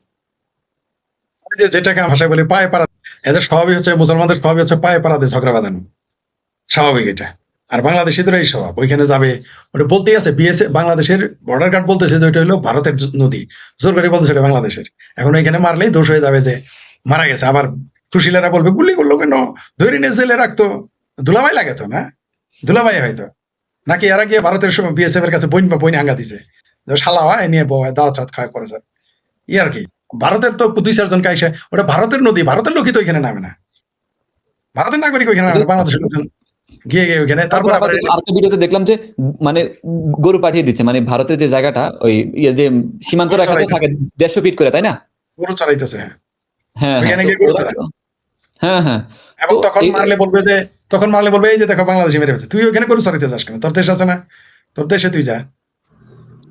যেটাকে ভাষায় বলি পায়ে পাড়া, এদের স্বভাবই হচ্ছে, মুসলমানদের স্বভাবই হচ্ছে পায়ে পাড়াতে ঝগড়া বাঁধানো, স্বাভাবিক এটা। আর বাংলাদেশিদের এই স্বভাব, ওইখানে যাবে, ওটা বলতেই আছে বিএসএফ, বাংলাদেশের বর্ডার গার্ড বলতেছে যে ওইটা হলো ভারতের নদী, জোর করে বলতেছে এটা বাংলাদেশের। এখন ওইখানে মারলেই দোষ হয়ে যাবে যে মারা গেছে, আবার সুশীলেরা বলবে গুলি করলো কেন, ধরে নিয়ে জেলে রাখতো, দুলাভাই লাগে তো না, দুলাভাই হয়তো নাকি এরা গিয়ে ভারতের বিএসএফ এর কাছে বইন হাঙ্গা দিছে, শালা হয় নিয়ে দাওয়াত চাত খাওয়া করেছে, ই আর কি। ভারতের তো 2-4 জন কাইসে, ওটা ভারতের নদী, ভারতের লোকই তো ওইখানে নামে না, ভারতের নাগরিক ওইখানে নামে, বাংলাদেশের লোকজন গিয়ে ওইখানে। তারপর
আরেকটা ভিডিওতে দেখলাম যে মানে গরু পাঠিয়ে দিচ্ছে, মানে ভারতের যে জায়গাটা ওই যে সীমান্ত রেখাতে থাকে 150 ফিট করে, তাই না,
গরু চড়াইতেছে।
হ্যাঁ হ্যাঁ হ্যাঁ।
এবং তখন মারলে বলবে এই যে দেখো বাংলাদেশি মেরে ফেলছে, তুই ওইখানে গরু চড়াইতে যাস কেন, তোর দেশ আছে না, তোর দেশে তুই যা।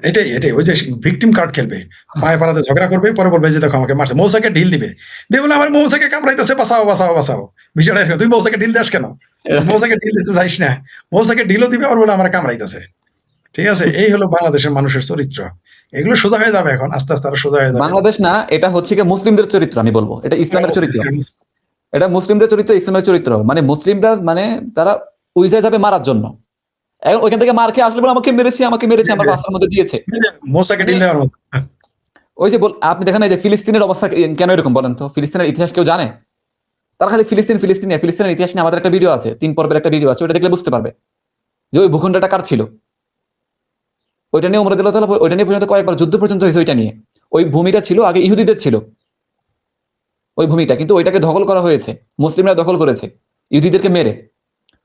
এটাই ওই যে ভিকটিম কার্ড খেলবে, পায়ে পাড়াতে ঝগড়া করবে, পরে বলবে যে দেখো আমাকে মারছে, মৌসাকে ঢিল দিবে, বলে আমার মৌসাকে কামড়াইতেছে, বাঁচাও। বিষয়টা এরকম, তুই মৌসাকে ঢিল দাস কেন, মৌসাকে ঢিল দিতে চাইস না, মৌসাকে ঢিলও দিবে, আর বলে আমার কামড়াইতেছে। ঠিক আছে, এই হলো বাংলাদেশের মানুষের চরিত্র। এগুলো সোজা হয়ে যাবে এখন, আস্তে আস্তে আরো সোজা হয়ে যাবে।
বাংলাদেশ না, এটা হচ্ছে কি মুসলিমদের চরিত্র, আমি বলবো এটা ইসলামের চরিত্র, এটা মুসলিমদের চরিত্র, ইসলামের চরিত্র। মানে মুসলিমরা মানে তারা ওই জায়গায় যাবে মারার জন্য, এখন ওইখান থেকে মার খেয়ে আসলে বলে আমাকে মেরেছে আমার রাস্তার মধ্যে দিয়েছে, ওই যে আপনি দেখেন এই যে ফিলিস্তিনের অবস্থা কেন এরকম বলেন তো, ফিলিস্তিনের ইতিহাস কেউ জানে? তারা খালি ফিলিস্তিনের ইতিহাস নিয়ে আমাদের একটা ভিডিও আছে, 3 পর্বের একটা ভিডিও আছে, ওটা দেখলে বুঝতে পারবে যে ওই ভূখণ্ডটা কার ছিল। ওইটা নিয়ে ওমর রাদিয়াল্লাহু তাআলা ওইটা নিয়ে পর্যন্ত কয়েকবার যুদ্ধ পর্যন্ত হয়েছে, ওইটা নিয়ে। ওই ভূমিটা ছিল আগে ইহুদিদের ছিল ওই ভূমিটা, কিন্তু ওইটাকে দখল করা হয়েছে, মুসলিমরা দখল করেছে ইহুদিদেরকে মেরে।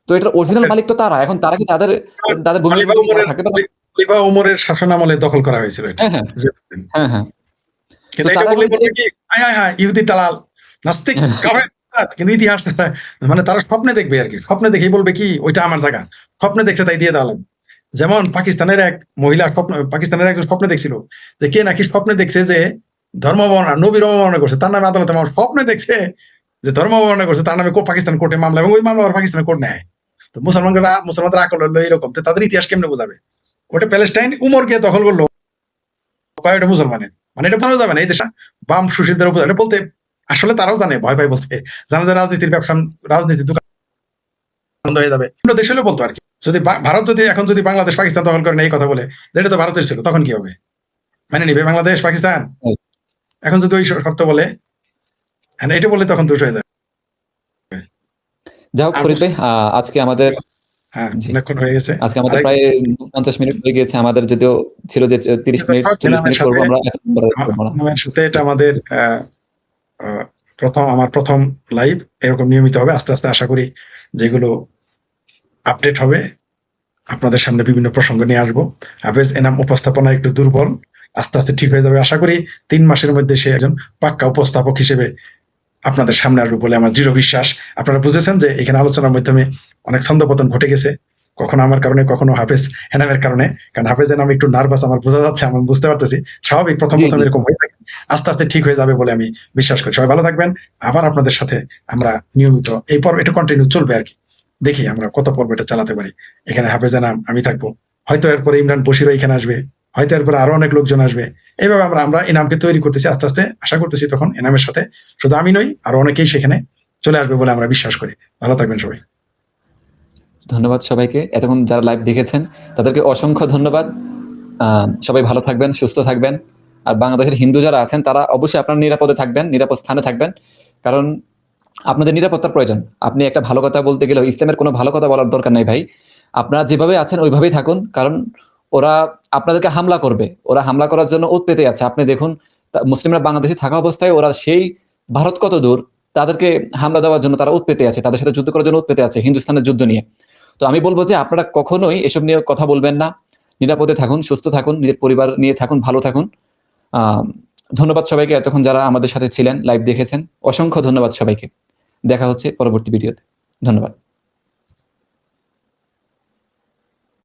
তো এটার অরিজিনাল মালিক তো তারা, এখন তারা কি তাদের ভূমি থাকতে পারে?
খলিফা ওমরের শাসনামলে দখল করা হয়েছিল এটা।
হ্যাঁ।
কিন্তু এটা বললে কি হায় ইহুদি দালাল নাস্তিক কাফের, কিন্তু ইতিহাস মানে তারা স্বপ্নে দেখবে আর কি, স্বপ্নে দেখেই বলবে কি ওইটা আমার জায়গা, স্বপ্নে দেখছে তাই দিয়ে দেওয়া লাগবে। যেমন পাকিস্তানের এক মহিলা পাকিস্তানের একজন স্বপ্নে দেখছিল যে কে নাকি স্বপ্নে দেখছে যে ধর্ম অবমাননা, নবীর অবমাননা করছে, তার নামে আদালতে স্বপ্নে দেখছে যে ধর্ম অবমাননা করছে, তার নামে পাকিস্তান কোর্টে মামলা, এবং ওই মামলা পাকিস্তানের কোর্ট নেয়। তো মুসলমানরা আকল হলো এরকম, তাদের ইতিহাস কেমনে বোঝাবে? ওটা প্যালেস্টাইন উমরকে দখল করলো কয়েকটা মুসলমানের, মানে এটা বলা যাবে না এই দেশে বাম সুশীলদের উপর এটা বলতে আসলে তারাও জানে ভয় ভয় বলতে জানে যে রাজনীতির ব্যবসা রাজনীতির দোকান বন্ধ হয়ে যাবে অন্য দেশ হলেও বলতো আর কি যদি ভারত যদি এখন যদি বাংলাদেশ পাকিস্তান দখল করে না এই কথা বলে যেটা তো ভারতের ছিল তখন কি হবে মানে নিবে বাংলাদেশ পাকিস্তান এখন যদি ওই শর্ত বলে হ্যাঁ এটা বলে তখন দোষ হয়ে যাবে
যাই হোক ফরিদ ভাই আজকে আমাদের
হ্যাঁ অনেকক্ষণ হয়ে গেছে
আজকে আমাদের প্রায় 50 মিনিট হয়ে গিয়েছে আমাদের যদিও ছিল যে 30 মিনিট 40 মিনিট করবো আমরা
আমার সাথে এটা আমাদের আমার প্রথম লাইভ এরকম নিয়মিত হবে আস্তে আস্তে আশা করি যেগুলো আপডেট হবে আপনাদের সামনে বিভিন্ন প্রসঙ্গ নিয়ে আসবো হাফেজ এনাম উপস্থাপনা একটু দুর্বল আস্তে আস্তে ঠিক হয়ে যাবে আশা করি 3 মাসের মধ্যে সে একজন পাক্কা উপস্থাপক হিসেবে আপনাদের সামনে আসবে বলে আমার দৃঢ় বিশ্বাস আপনারা বুঝেছেন যে এখানে আলোচনার মাধ্যমে অনেক ছন্দপতন ঘটে গেছে কখনো আমার কারণে কখনো হাফেজ এনামের কারণে কারণ হাফেজ এনাম একটু নার্ভাস আমার বোঝা যাচ্ছে আমি বুঝতে পারতেছি স্বাভাবিক প্রথম এরকম হয়ে থাকে আস্তে আস্তে ঠিক হয়ে যাবে বলে আমি বিশ্বাস করি সবাই ভালো থাকবেন আবার আপনাদের সাথে আমরা নিয়মিত এই পর্ব এটা কন্টিনিউ চলবে আর কি দেখি আমরা কত পর্ব এটা চালাতে পারি এখানে হাফেজ এনাম আমি থাকবো হয়তো এরপরে ইমরান বশিরও এখানে আসবে হয়তো এরপরে আরো অনেক লোকজন আসবে এইভাবে আমরা এনামকে তৈরি করতেছি আস্তে আস্তে আশা করতেছি তখন এনামের সাথে শুধু আমি নই আরো অনেকেই সেখানে চলে আসবে বলে আমরা বিশ্বাস করি ভালো থাকবেন সবাই
ধন্যবাদ সবাইকে এতক্ষণ যারা লাইভ দেখেছেন তাদেরকে অসংখ্য ধন্যবাদ সবাই ভালো থাকবেন সুস্থ থাকবেন আর বাংলাদেশের হিন্দু যারা আছেন তারা অবশ্যই আপনারা নিরাপদে থাকবেন নিরাপদ স্থানে থাকবেন কারণ আপনাদের নিরাপত্তার প্রয়োজন আপনি একটা ভালো কথা বলতে গেলে ইসলামের কোনো ভালো কথা বলার দরকার নাই ভাই আপনারা যেভাবে আছেন ওইভাবেই থাকুন কারণ ওরা আপনাদেরকে হামলা করবে ওরা হামলা করার জন্য ওত পেতে আছে আপনি দেখুন মুসলিমরা বাংলাদেশে থাকা অবস্থায় ওরা সেই ভারত কত দূর তাদেরকে হামলা দেওয়ার জন্য তারা ওত পেতে আছে তাদের সাথে যুদ্ধ করার জন্য ওত পেতে আছে হিন্দুস্তানের যুদ্ধ নিয়ে তো আমি বলবো যে আপনারা কখনোই এসব নিয়ে কথা বলবেন না নিরাপদে থাকুন সুস্থ থাকুন নিজের পরিবার নিয়ে থাকুন ভালো থাকুন ধন্যবাদ সবাইকে এতক্ষণ যারা আমাদের সাথে ছিলেন লাইভ দেখেছেন অসংখ্য ধন্যবাদ সবাইকে দেখা হচ্ছে পরবর্তী ভিডিওতে ধন্যবাদ